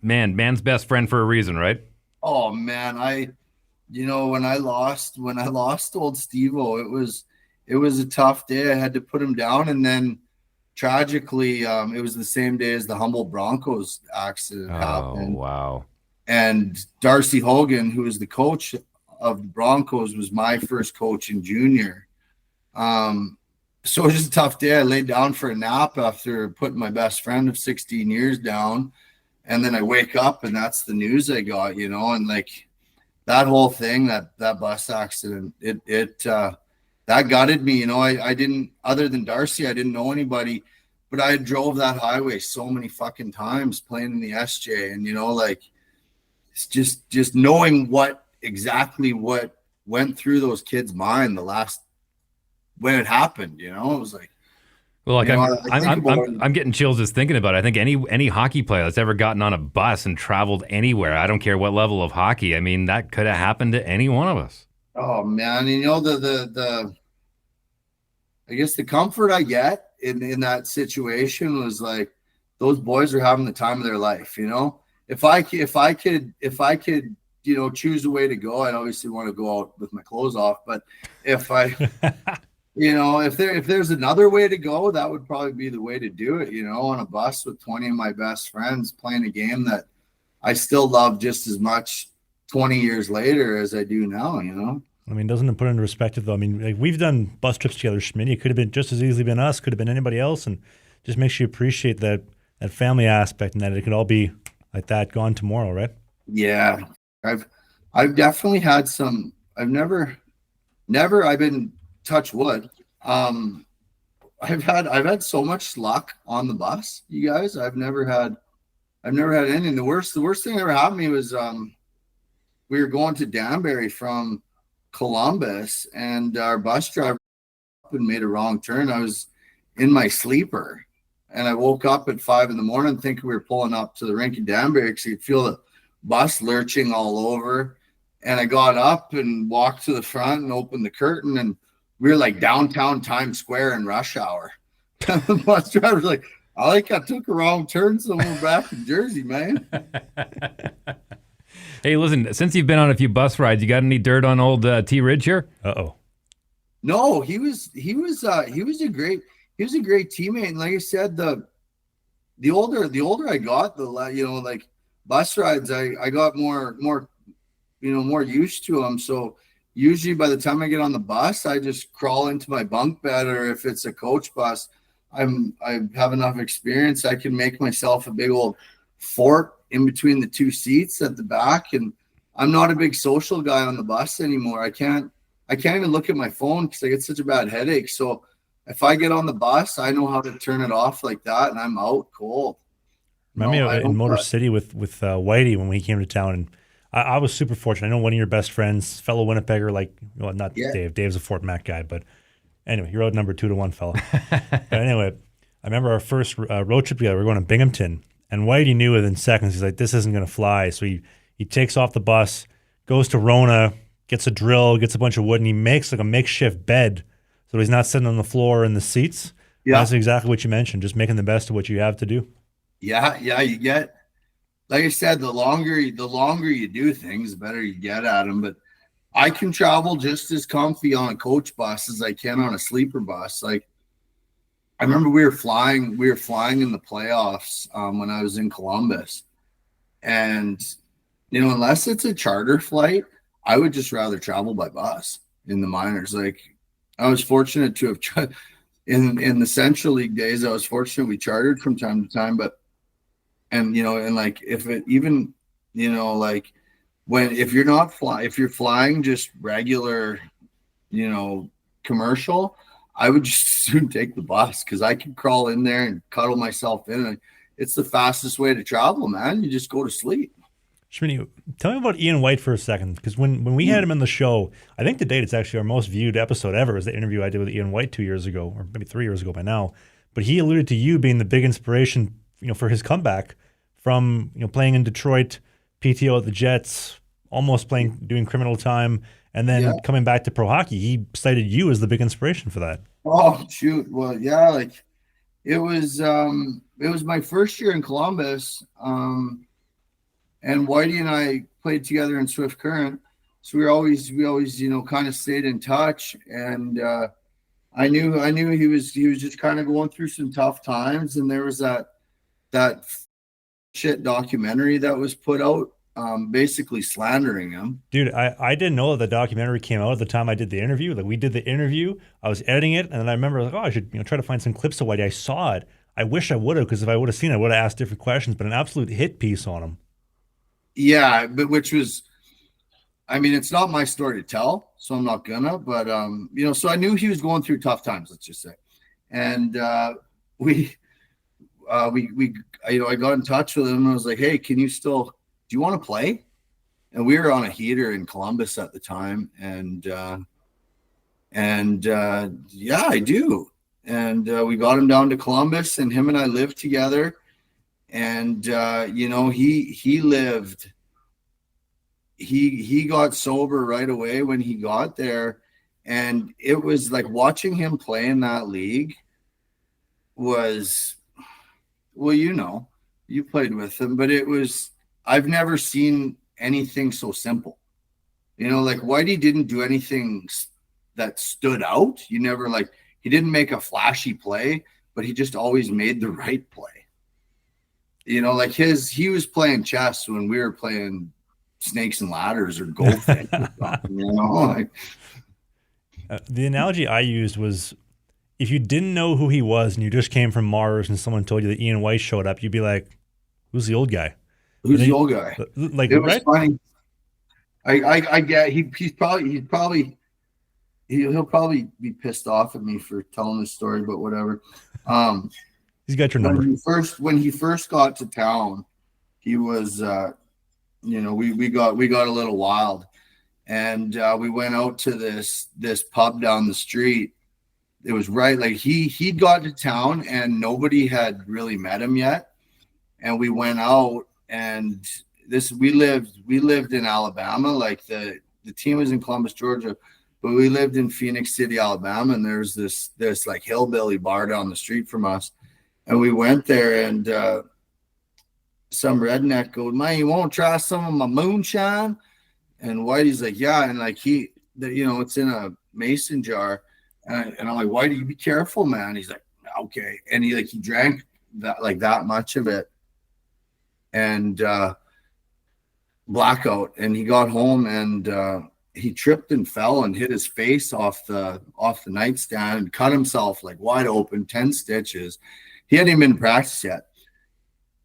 Man's best friend for a reason, right? Oh man, when I lost old Steve-O, it was a tough day. I had to put him down, and then tragically, it was the same day as the Humboldt Broncos accident happened. Oh, wow. And Darcy Hogan, who was the coach of the Broncos, was my first coach in junior. So it was just a tough day. I laid down for a nap after putting my best friend of 16 years down. And then I wake up, and that's the news I got, and like that whole thing, that bus accident, that gutted me. I didn't, other than Darcy, I didn't know anybody, but I drove that highway so many fucking times playing in the SJ. And, it's just knowing what went through those kids' mind when it happened, it was like, well, like I'm getting chills just thinking about it. I think any hockey player that's ever gotten on a bus and traveled anywhere, I don't care what level of hockey, I mean, that could have happened to any one of us. Oh man, the I guess the comfort I get in that situation was like those boys are having the time of their life. If I could choose a way to go, I'd obviously want to go out with my clothes off. But if if there's another way to go, that would probably be the way to do it. On a bus with 20 of my best friends playing a game that I still love just as much 20 years later as I do now. I mean, doesn't it put into perspective, though? I mean, like, we've done bus trips together, Schmitt. It could have been just as easily been us, could have been anybody else, and just makes you appreciate that family aspect and that it could all be like that gone tomorrow, right? Yeah, I've definitely had some. I've been touch wood. I've had so much luck on the bus, you guys. I've never had anything. The worst thing that ever happened to me was we were going to Danbury from Columbus, and our bus driver made a wrong turn. I was in my sleeper, and I woke up at 5 a.m. thinking we were pulling up to the rink in Danbury because you could feel the bus lurching all over. And I got up and walked to the front and opened the curtain, and we were like downtown Times Square in rush hour. The bus driver was like, I took a wrong turn somewhere back in Jersey, man. Hey, listen, since you've been on a few bus rides, you got any dirt on old T Ridge here? Uh-oh. No, he was a great teammate. And like I said, the older I got, like bus rides, I got more used to them. So usually by the time I get on the bus, I just crawl into my bunk bed, or if it's a coach bus, I have enough experience. I can make myself a big old fort in between the two seats at the back. And I'm not a big social guy on the bus anymore. I can't even look at my phone because I get such a bad headache. So if I get on the bus, I know how to turn it off like that, and I'm out cold. Remember me in Motor City with Whitey when we came to town, and I was super fortunate. I know one of your best friends, fellow Winnipegger, Dave. Dave's a Fort Mac guy, but anyway, he rode number 2-1 fella. But anyway, I remember our first road trip together. We were going to Binghamton, and Whitey knew within seconds. He's like, "This isn't going to fly." So he takes off the bus, goes to Rona, gets a drill, gets a bunch of wood, and he makes like a makeshift bed so he's not sitting on the floor in the seats. Yeah, that's exactly what you mentioned. Just making the best of what you have to do. Yeah, you get. Like I said, the longer you do things, the better you get at them. But I can travel just as comfy on a coach bus as I can on a sleeper bus. Like I remember we were flying in the playoffs when I was in Columbus, and unless it's a charter flight, I would just rather travel by bus in the minors. Like I was fortunate to have in the Central League days. I was fortunate we chartered from time to time, but. And like if it even like if you're flying just regular commercial, I would just soon take the bus because I can crawl in there and cuddle myself in, and it's the fastest way to travel, man. You just go to sleep. Schmitt, tell me about Ian White for a second, because when we had him in the show, I think to date it's actually our most viewed episode ever, was the interview I did with Ian White 2 years ago, or maybe 3 years ago by now. But he alluded to you being the big inspiration for his comeback from playing in Detroit, PTO at the Jets, almost doing criminal time, and then coming back to pro hockey. He cited you as the big inspiration for that. Oh shoot! Well, yeah, like it was my first year in Columbus, and Whitey and I played together in Swift Current, so we always kind of stayed in touch, and I knew he was just kind of going through some tough times, and there was that shit documentary that was put out, basically slandering him. Dude, I didn't know that the documentary came out at the time I did the interview. Like we did the interview, I was editing it, and then I remember like, I should try to find some clips of Whitey. I saw it. I wish I would have, because if I would have seen it, I would have asked different questions. But an absolute hit piece on him. Yeah, but which was, I mean, it's not my story to tell, so I'm not gonna. But so I knew he was going through tough times. Let's just say, and I got in touch with him and I was like, "Hey, do you want to play?" And we were on a heater in Columbus at the time, and yeah, I do. And we got him down to Columbus, and him and I lived together. And he got sober right away when he got there, and it was like watching him play in that league was. Well, you played with him, but I've never seen anything so simple. Like Whitey didn't do anything that stood out. He didn't make a flashy play, but he just always made the right play. Like he was playing chess when we were playing snakes and ladders or goldfish or something, you know? Like, the analogy I used was, if you didn't know who he was and you just came from Mars and someone told you that Ian White showed up, you'd be like, who's the old guy? who's the old guy? Like, It was right? funny. I get he'll probably be pissed off at me for telling this story, but whatever. He's got your number. When he first got to town, he was we got a little wild, and we went out to this pub down the street. It was right, like he'd got to town and nobody had really met him yet, and we went out, and we lived in Alabama. Like the team was in Columbus, Georgia, but we lived in Phoenix City, Alabama, and there's this like hillbilly bar down the street from us, and we went there, and some redneck goes, "Man, you won't try some of my moonshine?" And Whitey's like, "Yeah," and like it's in a mason jar, and I'm like, "Whitey, you be careful, man." He's like, "Okay," and he drank that much of it, and blackout, and he got home, and he tripped and fell and hit his face off the nightstand and cut himself like wide open, 10 stitches. He hadn't even been in practice yet.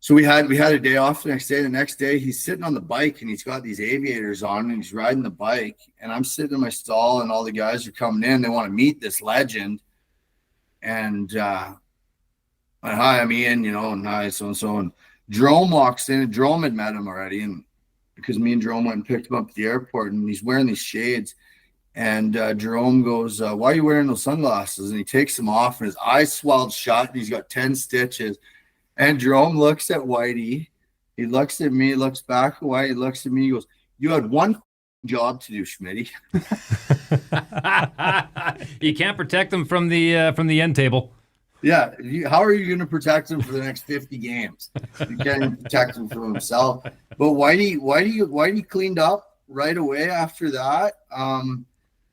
So we had a day off the next day. The next day he's sitting on the bike and he's got these aviators on and he's riding the bike, and I'm sitting in my stall and all the guys are coming in. They want to meet this legend. And hi, I'm Ian, and hi, so-and-so. And Jerome walks in, and Jerome had met him already, and because me and Jerome went and picked him up at the airport, and he's wearing these shades. And Jerome goes, "Why are you wearing those sunglasses?" And he takes them off, and his eyes swelled shut, and he's got 10 stitches. And Jerome looks at Whitey. He looks at me, looks back at Whitey, looks at me. He goes, "You had one job to do, Schmitty." You can't protect them from the end table. Yeah. How are you going to protect him for the next 50 games? You can't even protect him from himself. But Whitey cleaned up right away after that.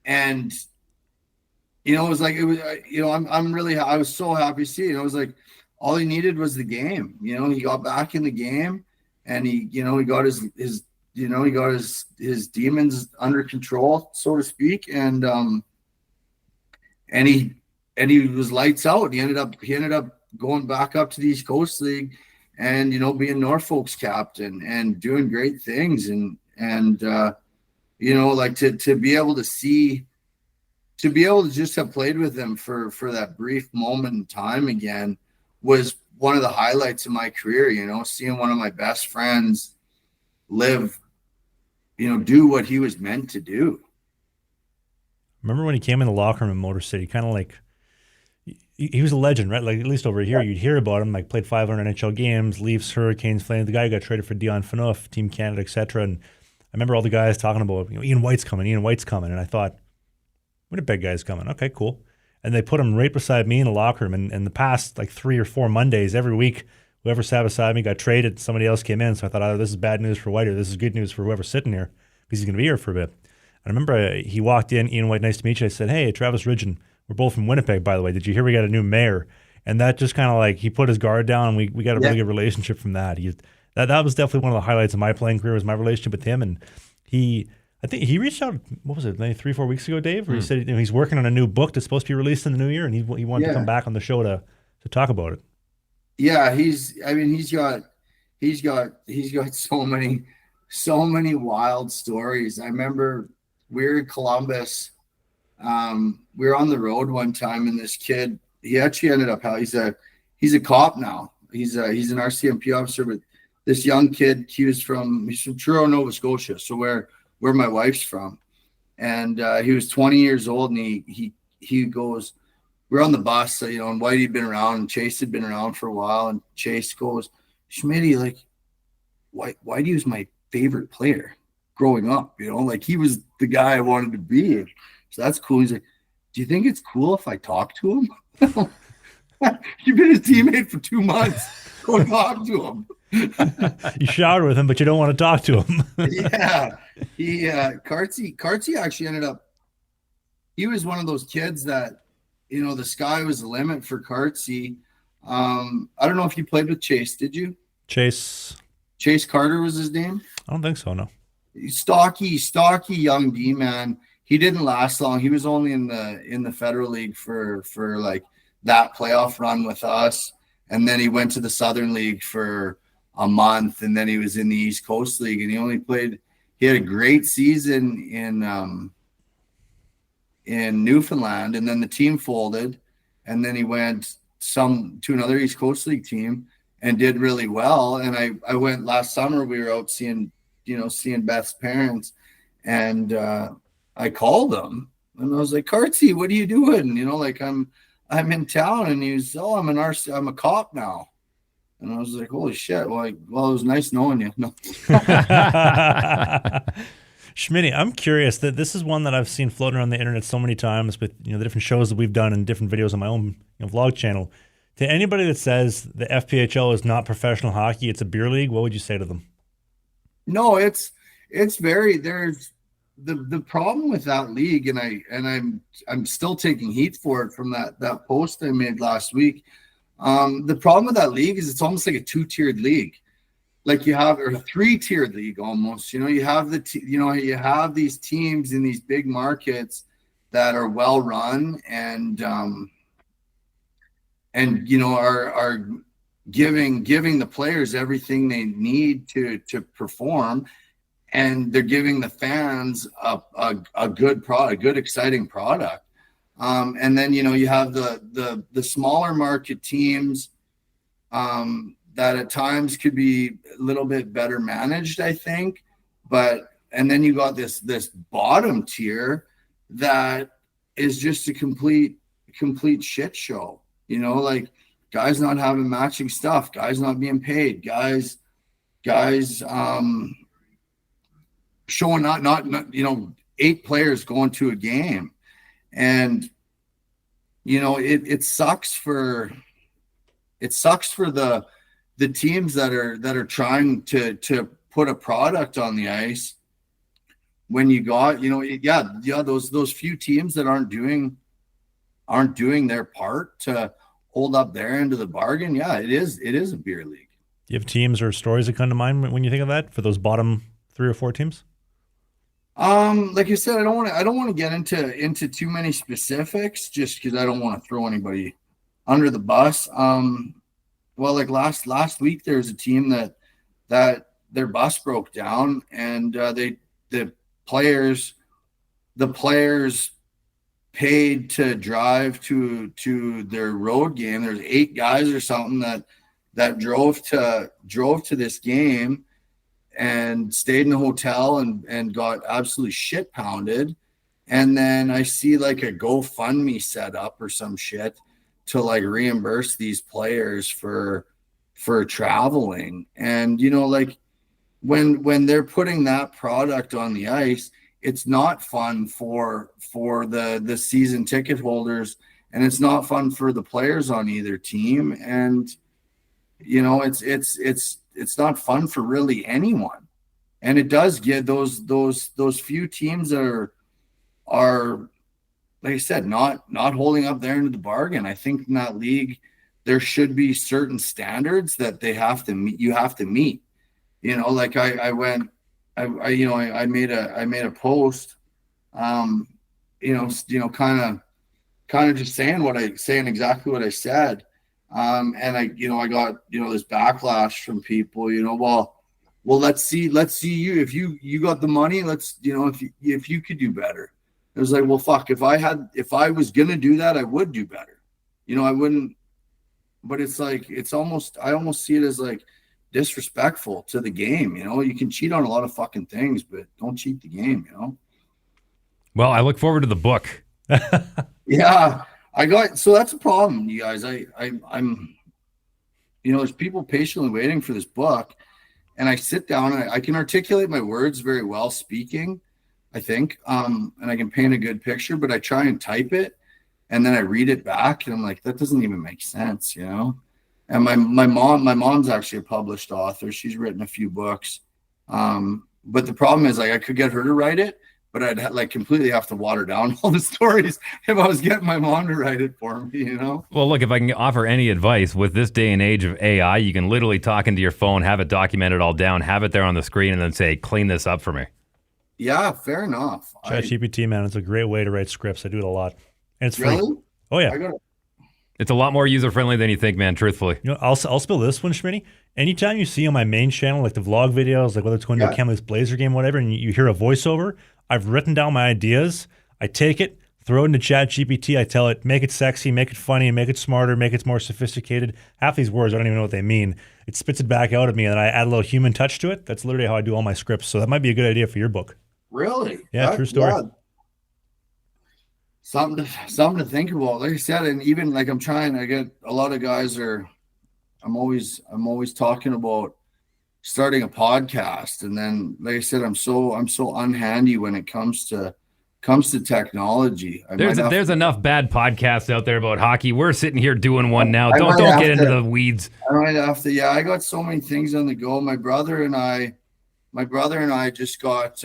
And it was like, I was so happy to see it. It was like, all he needed was the game. He got back in the game, and he got his demons under control, so to speak. And he was lights out. He ended up going back up to the East Coast League, and being Norfolk's captain and doing great things. And like to be able to just have played with him for that brief moment in time again was one of the highlights of my career. Seeing one of my best friends live, do what he was meant to do. Remember when he came in the locker room in Motor City, kind of like, he was a legend, right? Like, at least over here, you'd hear about him, like played 500 NHL games, Leafs, Hurricanes, Flames. The guy who got traded for Dion Phaneuf, Team Canada, etc. And I remember all the guys talking about, Ian White's coming. And I thought, Winnipeg guy's coming. Okay, cool. And they put him right beside me in the locker room. And in the past, like 3 or 4 Mondays, every week, whoever sat beside me got traded. Somebody else came in. So I thought, either this is bad news for White or this is good news for whoever's sitting here, because he's going to be here for a bit. I remember he walked in, Ian White, "Nice to meet you." I said, "Hey, Travis Ridgen. We're both from Winnipeg, by the way. Did you hear we got a new mayor?" And that just kind of like, he put his guard down, and we got a really good relationship from that. That was definitely one of the highlights of my playing career, was my relationship with him. And I think he reached out, what was it, maybe 3-4 weeks ago, Dave, where he said he's working on a new book that's supposed to be released in the new year, and he wanted to come back on the show to talk about it. Yeah, he's got so many wild stories. I remember we were in Columbus. We were on the road one time, and this kid, he actually ended up, he's a cop now. He's an RCMP officer, but this young kid, he's from Truro, Nova Scotia, so where my wife's from. And he was 20 years old, and he goes, we're on the bus, and Whitey had been around, and Chase had been around for a while, and Chase goes, "Schmitty, like, Whitey was my favorite player growing up, like he was the guy I wanted to be." So that's cool. He's like, "Do you think it's cool if I talk to him?" You've been his teammate for 2 months. Go talk to him. You shower with him, but you don't want to talk to him. Yeah. Kartsy actually ended up, he was one of those kids that, the sky was the limit for Kartsy. I don't know if you played with Chase, did you? Chase Carter was his name? I don't think so, no. stocky young D man. He didn't last long. He was only in the Federal League for like that playoff run with us, and then he went to the Southern League for a month, and then he was in the East Coast League, and he only played. He had a great season in Newfoundland, and then the team folded, and then he went to another East Coast League team and did really well. And I went last summer. We were out seeing Beth's parents, and I called him and I was like, Cartsy, what are you doing? Like I'm in town. And he was, I'm a cop now. And I was like, holy shit. Well, it was nice knowing you. No. Schmitty, I'm curious that this is one that I've seen floating around the internet so many times with the different shows that we've done and different videos on my own vlog channel. To anybody that says the FPHL is not professional hockey, it's a beer league, what would you say to them? No, it's very, there's the problem with that league, and I'm still taking heat for it from that post I made last week. The problem with that league is it's almost like a 2-tiered league. Like you have a 3-tiered league almost. You have you have these teams in these big markets that are well run and are giving the players everything they need to perform, and they're giving the fans a good product, a good exciting product. And then you have the smaller market teams that at times could be a little bit better managed, I think. And then you got this bottom tier that is just a complete shit show. Like guys not having matching stuff, guys not being paid, guys showing not 8 players going to a game. And it sucks for the teams that are trying to put a product on the ice when you got those few teams that aren't doing their part to hold up their end of the bargain. Yeah, it is a beer league. Do you have teams or stories that come to mind when you think of that for those bottom 3 or 4 teams? Like I said, I don't want to get into too many specifics just because I don't want to throw anybody under the bus. Well, like last week there was a team that their bus broke down, and the players paid to drive to their road game. There's 8 guys or something that drove to this game and stayed in the hotel and got absolutely shit pounded. And then I see like a GoFundMe set up or some shit to like reimburse these players for traveling. And like when they're putting that product on the ice, it's not fun for the season ticket holders, and it's not fun for the players on either team. And it's not fun for really anyone. And it does get those few teams that are like I said, not holding up their end of the bargain. I think in that league there should be certain standards that they have to meet. You have to meet. Like I made a post, kind of just saying exactly what I said. And I got, this backlash from people, well, let's see you, if you got the money, let's, if you could do better. It was like, well, fuck, if I was going to do that, I would do better. I wouldn't, but it's like, I almost see it as like disrespectful to the game. You can cheat on a lot of fucking things, but don't cheat the game, Well, I look forward to the book. Yeah. So that's a problem, you guys. I'm there's people patiently waiting for this book, and I sit down and I can articulate my words very well speaking, I think, and I can paint a good picture, but I try and type it, and then I read it back, and I'm like, that doesn't even make sense, And my mom's actually a published author. She's written a few books, but the problem is, like, I could get her to write it, but I'd like completely have to water down all the stories if I was getting my mom to write it for me, Well, look, if I can offer any advice with this day and age of AI, you can literally talk into your phone, have it documented all down, have it there on the screen, and then say, clean this up for me. Yeah, fair enough. ChatGPT, man, it's a great way to write scripts. I do it a lot, and it's free. Really? Oh yeah. I got It's a lot more user friendly than you think, man. Truthfully. I'll spill this one, Schmitty. Anytime you see on my main channel, like the vlog videos, like whether it's going to a Kamloops Blazer game, whatever, and you hear a voiceover, I've written down my ideas. I take it, throw it into ChatGPT. I tell it, make it sexy, make it funny, make it smarter, make it more sophisticated. Half these words, I don't even know what they mean. It spits it back out at me, and then I add a little human touch to it. That's literally how I do all my scripts. So that might be a good idea for your book. Really? Yeah, true story. Yeah. Something to think about. Like I said, and even like I get a lot of guys I'm always talking about starting a podcast. And then like I said, I'm so unhandy when it comes to technology. There's enough bad podcasts out there about hockey. We're sitting here doing one now. Don't get into the weeds. I might have to. Yeah, I got so many things on the go. My brother and I just got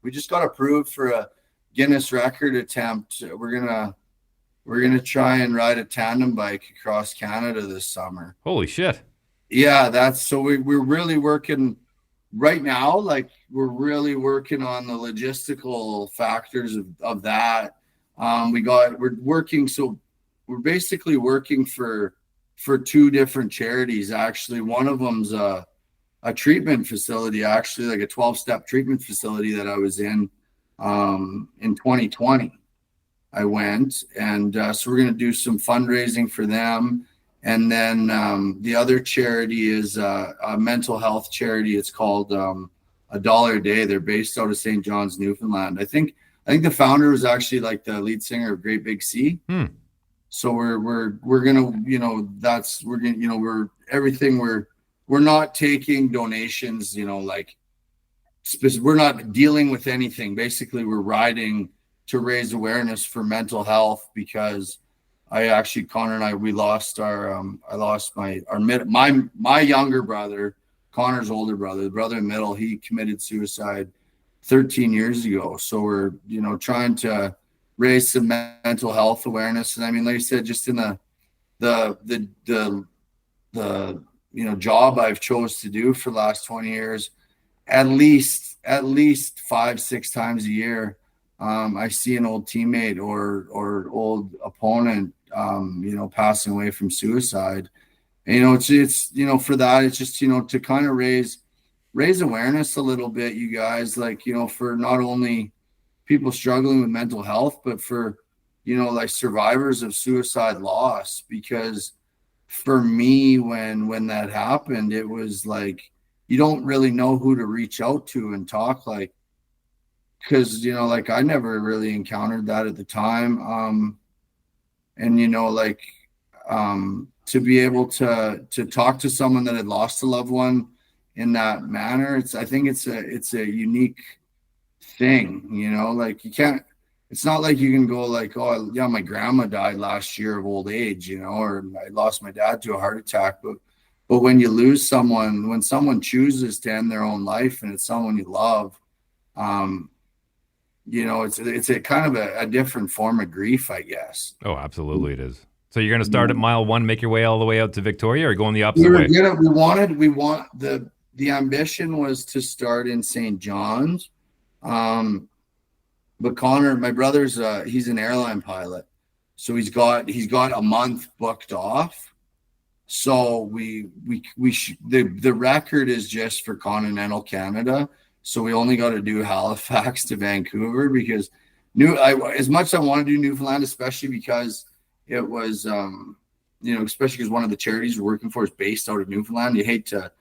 we just got approved for a Guinness record attempt. We're gonna try and ride a tandem bike across Canada this summer. Holy shit! Yeah, we're really working right now. Like we're really working on the logistical factors of that. We're working. So we're basically working for two different charities. Actually, one of them's a treatment facility. Actually, like a 12-step treatment facility that I was in 2020. I went, and so we're going to do some fundraising for them. And then the other charity is a mental health charity. It's called $1 a Day. They're based out of St. John's, Newfoundland. I think the founder was actually like the lead singer of Great Big Sea. So we're gonna, we're not taking donations, like we're not dealing with anything. Basically, we're riding to raise awareness for mental health, because Connor and I, we lost my younger brother, Connor's older brother, the brother in the middle. He committed suicide 13 years ago. So we're, trying to raise some mental health awareness. And I mean, like I said, just in the job I've chose to do for the last 20 years, at least 5-6 times a year, I see an old teammate or old opponent, passing away from suicide. And, it's for that, it's just, to kind of raise awareness a little bit, you guys, like, for not only people struggling with mental health, but for, like survivors of suicide loss. Because for me, when that happened, it was like, you don't really know who to reach out to and talk, like, because, like I never really encountered that at the time. To be able to talk to someone that had lost a loved one in that manner, I think it's a unique thing, like you can't, it's not like you can go like, oh yeah, my grandma died last year of old age, or I lost my dad to a heart attack. But when you lose someone, when someone chooses to end their own life and it's someone you love, it's a kind of a different form of grief, I guess. Oh, absolutely it is. So you're going to start at mile 1, make your way all the way out to Victoria, or going the opposite way? The ambition was to start in St. John's. But Connor, my brother's, he's an airline pilot. So he's got a month booked off. So the record is just for continental Canada. So we only got to do Halifax to Vancouver, because as much as I want to do Newfoundland, especially because it was, especially because one of the charities we're working for is based out of Newfoundland. You hate to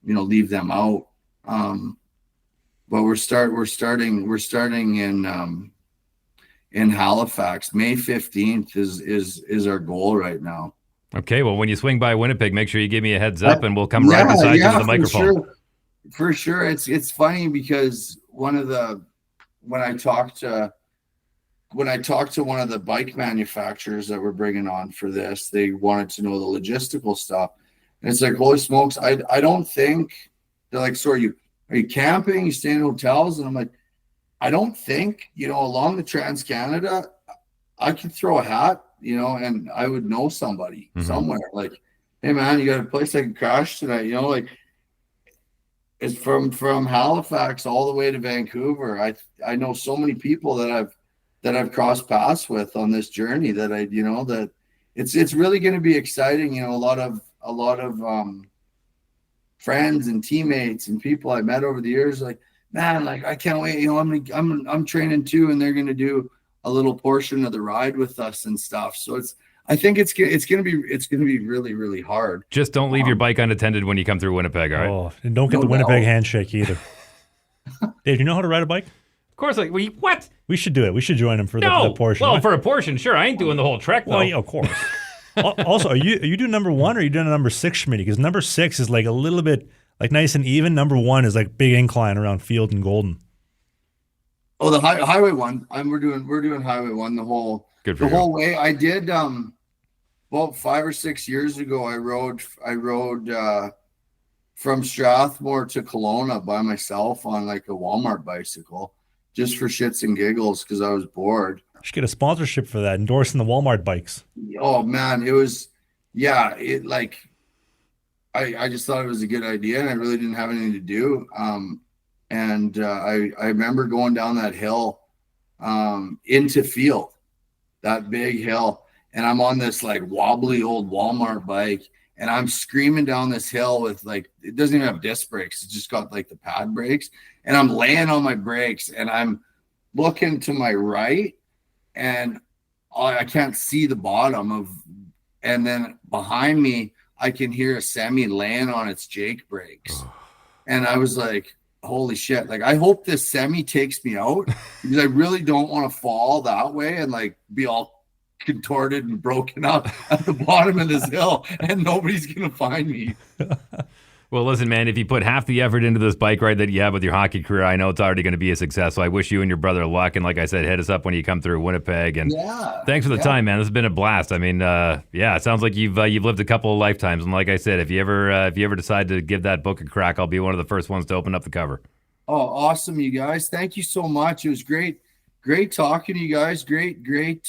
leave them out. But we're starting in Halifax. May 15th is our goal right now. Okay, well, when you swing by Winnipeg, make sure you give me a heads up, and we'll come right beside you with the microphone. For sure. It's funny because when I talked to one of the bike manufacturers that we're bringing on for this, they wanted to know the logistical stuff. And it's like, holy smokes, I don't think, they're like, so are you camping? You staying in hotels? And I'm like, I don't think, along the Trans-Canada, I could throw a hat, and I would know somebody somewhere. Like, hey man, you got a place I can crash tonight? Like, It's from Halifax all the way to Vancouver. I know so many people that I've crossed paths with on this journey that that it's really going to be exciting. A lot of friends and teammates and people I met over the years, like, man, like I can't wait. I'm training too, and they're going to do a little portion of the ride with us and stuff. So I think it's going to be really, really hard. Just don't leave your bike unattended when you come through Winnipeg, all right? Oh, and don't get the Winnipeg handshake either. Dave, you know how to ride a bike? Of course, what? We should do it. We should join him for the portion. Well, for a portion, sure. I ain't doing the whole trek, though. Well, yeah, of course. Also, are you doing number 1 or are you doing a number 6, Schmitt? Because number 6 is like a little bit like nice and even. Number 1 is like big incline around Field and Golden. Oh, the highway one. We're doing highway one the whole way. I did about 5 or 6 years ago. I rode from Strathmore to Kelowna by myself on like a Walmart bicycle, just for shits and giggles because I was bored. You should get a sponsorship for that, endorsing the Walmart bikes. Oh man, I just thought it was a good idea, and I really didn't have anything to do. I remember going down that hill into Field, that big hill, and I'm on this like wobbly old Walmart bike, and I'm screaming down this hill with like, it doesn't even have disc brakes. It's just got like the pad brakes, and I'm laying on my brakes, and I'm looking to my right, and I can't see the bottom and then behind me, I can hear a semi laying on its Jake brakes. And I was like, holy shit. Like, I hope this semi takes me out because I really don't want to fall that way and like be all contorted and broken up at the bottom of this hill and nobody's going to find me. Well, listen, man, if you put half the effort into this bike ride that you have with your hockey career, I know it's already going to be a success. So I wish you and your brother luck. And like I said, hit us up when you come through Winnipeg. And thanks for the time, man. This has been a blast. I mean, it sounds like you've lived a couple of lifetimes. And like I said, if you ever decide to give that book a crack, I'll be one of the first ones to open up the cover. Oh, awesome, you guys. Thank you so much. It was great talking to you guys. Great hearing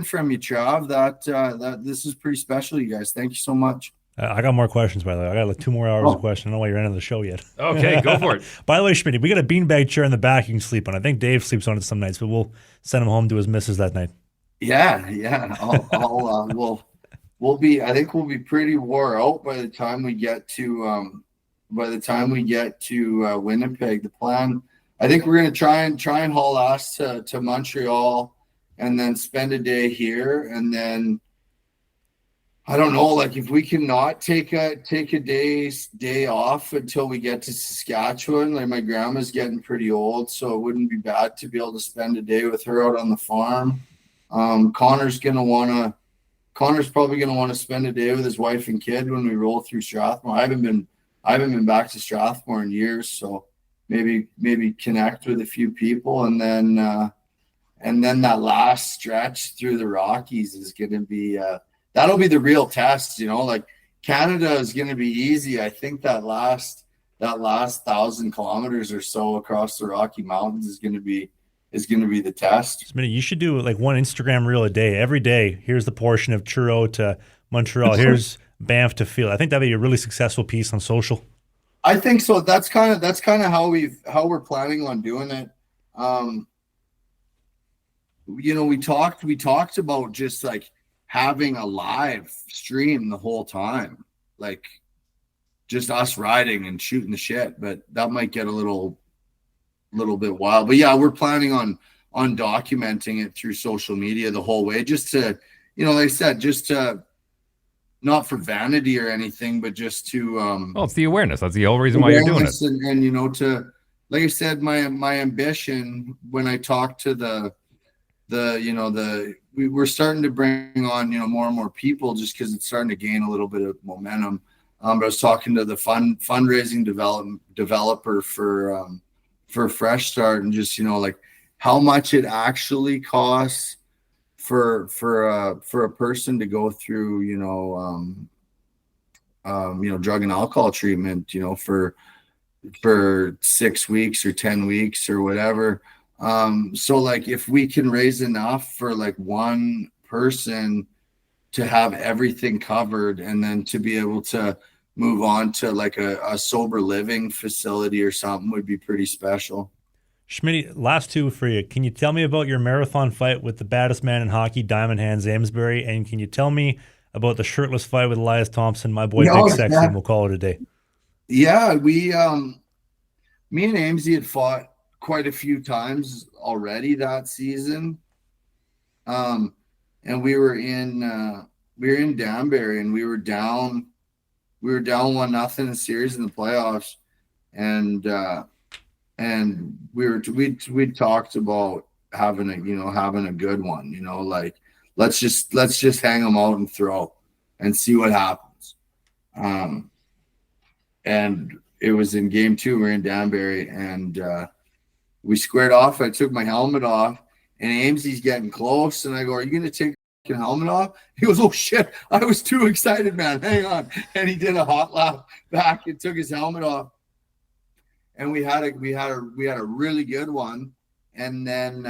from you, Trav. That this is pretty special, you guys. Thank you so much. I got more questions, by the way. I got like 2 more hours of questions. I don't know why you're ending the show yet. Okay, go for it. By the way, Schmitt, we got a beanbag chair in the back you can sleep on. I think Dave sleeps on it some nights, but we'll send him home to his missus that night. Yeah. We'll be pretty wore out by the time we get to Winnipeg. The plan, I think we're going to try and haul ass to Montreal and then spend a day here, and then I don't know, like if we cannot take a day off until we get to Saskatchewan. Like my grandma's getting pretty old, so it wouldn't be bad to be able to spend a day with her out on the farm. Connor's probably gonna want to spend a day with his wife and kid when we roll through Strathmore. I haven't been back to Strathmore in years, so maybe connect with a few people, and then that last stretch through the Rockies is gonna be that'll be the real test, like Canada is going to be easy. I think that last 1,000 kilometers or so across the Rocky Mountains is going to be the test. Schmitt, you should do like one Instagram reel a day. Every day, here's the portion of Truro to Montreal. Here's Banff to Field. I think that'd be a really successful piece on social. I think so. That's kind of how we're planning on doing it. We talked about just like having a live stream the whole time, like just us riding and shooting the shit, but that might get a little bit wild. But yeah, we're planning on documenting it through social media the whole way, just to, like I said, just to, not for vanity or anything, but just to well, it's the awareness. That's the whole reason why you're doing it. And to, like I said, my ambition when I talked to we're starting to bring on, more and more people just because it's starting to gain a little bit of momentum. But I was talking to the fundraising developer for Fresh Start, and just, like how much it actually costs for a person to go through, drug and alcohol treatment, for 6 weeks or 10 weeks or whatever. So like if we can raise enough for like one person to have everything covered, and then to be able to move on to like a sober living facility or something would be pretty special. Schmitt, last two for you. Can you tell me about your marathon fight with the baddest man in hockey, Diamond Hands Amesbury? And can you tell me about the shirtless fight with Elias Thompson, my boy, Big Sexy, and we'll call it a day? Yeah, me and Amesy had fought quite a few times already that season. And we were in Danbury, and we were down 1-0 in the series in the playoffs, and we talked about having a good one, like let's just hang them out and throw and see what happens. And it was in game 2. We're in Danbury, and we squared off. I took my helmet off, and Amesy's getting close, and I go, "Are you gonna take your helmet off?" He goes, "Oh shit, I was too excited, man. Hang on." And he did a hot lap back and took his helmet off. And we had a really good one. And then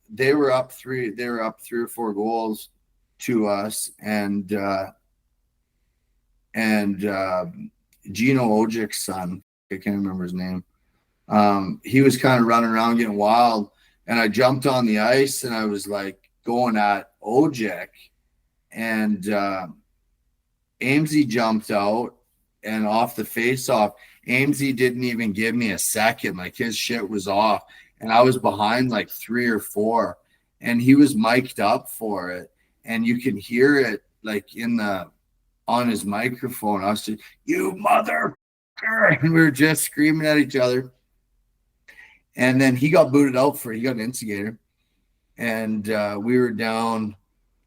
they were up 3 or 4 goals to us, and Gino Ojic's son, I can't remember his name. He was kind of running around getting wild, and I jumped on the ice, and I was like going at Ojic, and Amesy jumped out, and off the face-off, Amesy didn't even give me a second. Like, his shit was off, and I was behind like 3 or 4, and he was mic'd up for it, and you can hear it like on his microphone. I was just, "You motherfucker," and we were just screaming at each other. And then he got booted out he got an instigator, and we were down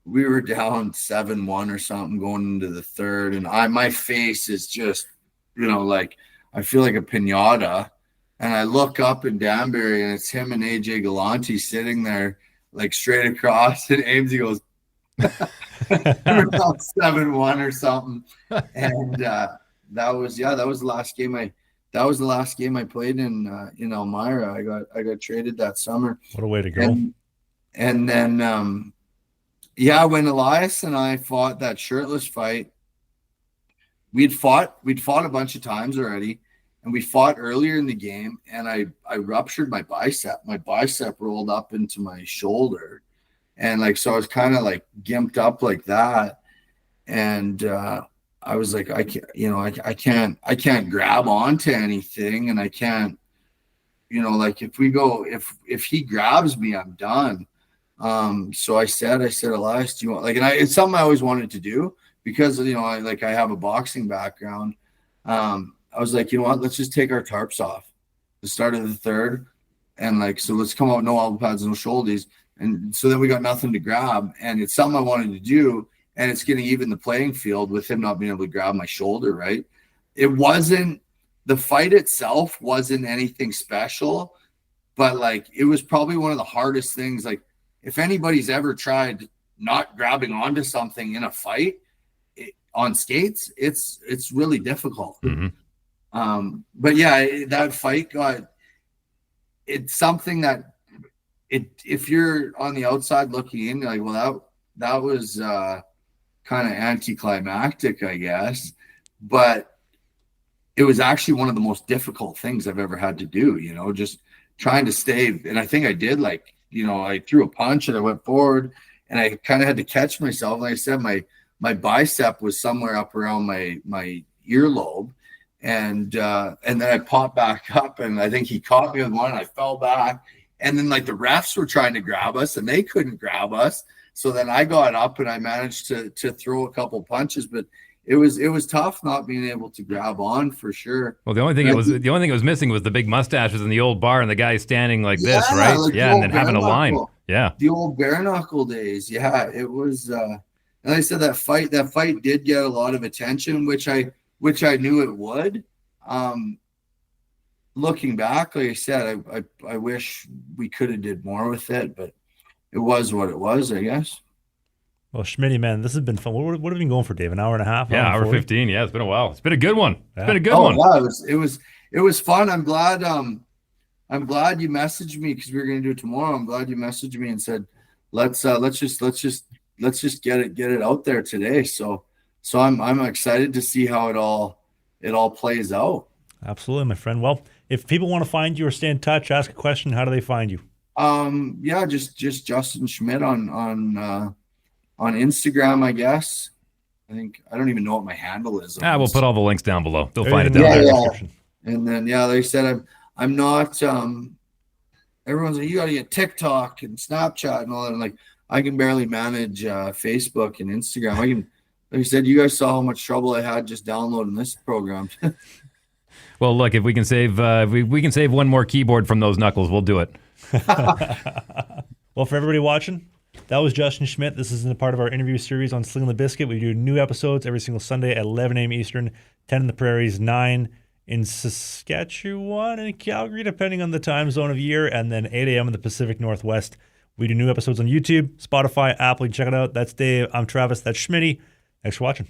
7-1 or something going into the third, and my face is just, like I feel like a pinata, and I look up in Danbury, and it's him and AJ Galante sitting there like straight across, and Amesy goes, we're about 7-1 or something, and that was the last game I played in Elmira. I got traded that summer. What a way to go! And then when Elias and I fought that shirtless fight, we'd fought a bunch of times already, and we fought earlier in the game, and I ruptured my bicep. My bicep rolled up into my shoulder. And so I was kind of like gimped up like that. And I was like, I can't grab onto anything. And I can't, if he grabs me, I'm done. So I said, Elias, do you want, it's something I always wanted to do because, I have a boxing background. I was like, you know what, let's just take our tarps off the start of the third. And so let's come out, no elbow pads, no shoulders. And so then we got nothing to grab, and it's something I wanted to do, and it's going to even the playing field with him not being able to grab my shoulder, right? The fight itself wasn't anything special, but it was probably one of the hardest things. Like, if anybody's ever tried not grabbing onto something in a fight on skates, it's really difficult. Mm-hmm. But yeah, that fight it's something that, if you're on the outside looking in, you're like, well, that was kind of anticlimactic, I guess. But it was actually one of the most difficult things I've ever had to do, just trying to stay. And I think I did, I threw a punch and I went forward, and I kind of had to catch myself. Like I said, my bicep was somewhere up around my earlobe. And then I popped back up, and I think he caught me with one, and I fell back. And then the refs were trying to grab us, and they couldn't grab us. So then I got up, and I managed to throw a couple punches, but it was tough not being able to grab on, for sure. Well, the only thing it was missing was the big mustaches in the old bar and the guy standing like this, right? And then having a line. Yeah. The old bare knuckle days. Yeah, it was and like I said, that fight did get a lot of attention, which I knew it would. Looking back, like I said, I wish we could have did more with it, but it was what it was, I guess. Well, Schmitty, man, this has been fun. What have we been going for, Dave? An hour and a half? Yeah, hour 15. Yeah, it's been a while. It's been a good one. Yeah. It's been a good one. Yeah, it was fun. I'm glad you messaged me, because we were going to do it tomorrow. I'm glad you messaged me and said, let's just get it out there today. So I'm excited to see how it all it all plays out. Absolutely, my friend. Well, if people want to find you or stay in touch, ask a question, how do they find you? Yeah, just Justin Schmitt on Instagram, I guess. I don't even know what my handle is. We'll put all the links down below. They'll find it Everything down in there. the description. And then they said I'm not. Everyone's like, you got to get TikTok and Snapchat and all that. I'm like, I can barely manage Facebook and Instagram. Like I said, you guys saw how much trouble I had just downloading this program. Well, look, if we can save we can save one more keyboard from those knuckles, we'll do it. Well, for everybody watching, that was Justin Schmitt. This is a part of our interview series on Slinging the Biscuit. We do new episodes every single Sunday at 11 a.m. Eastern, 10 in the Prairies, 9 in Saskatchewan and Calgary, depending on the time zone of year, and then 8 a.m. in the Pacific Northwest. We do new episodes on YouTube, Spotify, Apple. You can check it out. That's Dave. I'm Travis. That's Schmitty. Thanks for watching.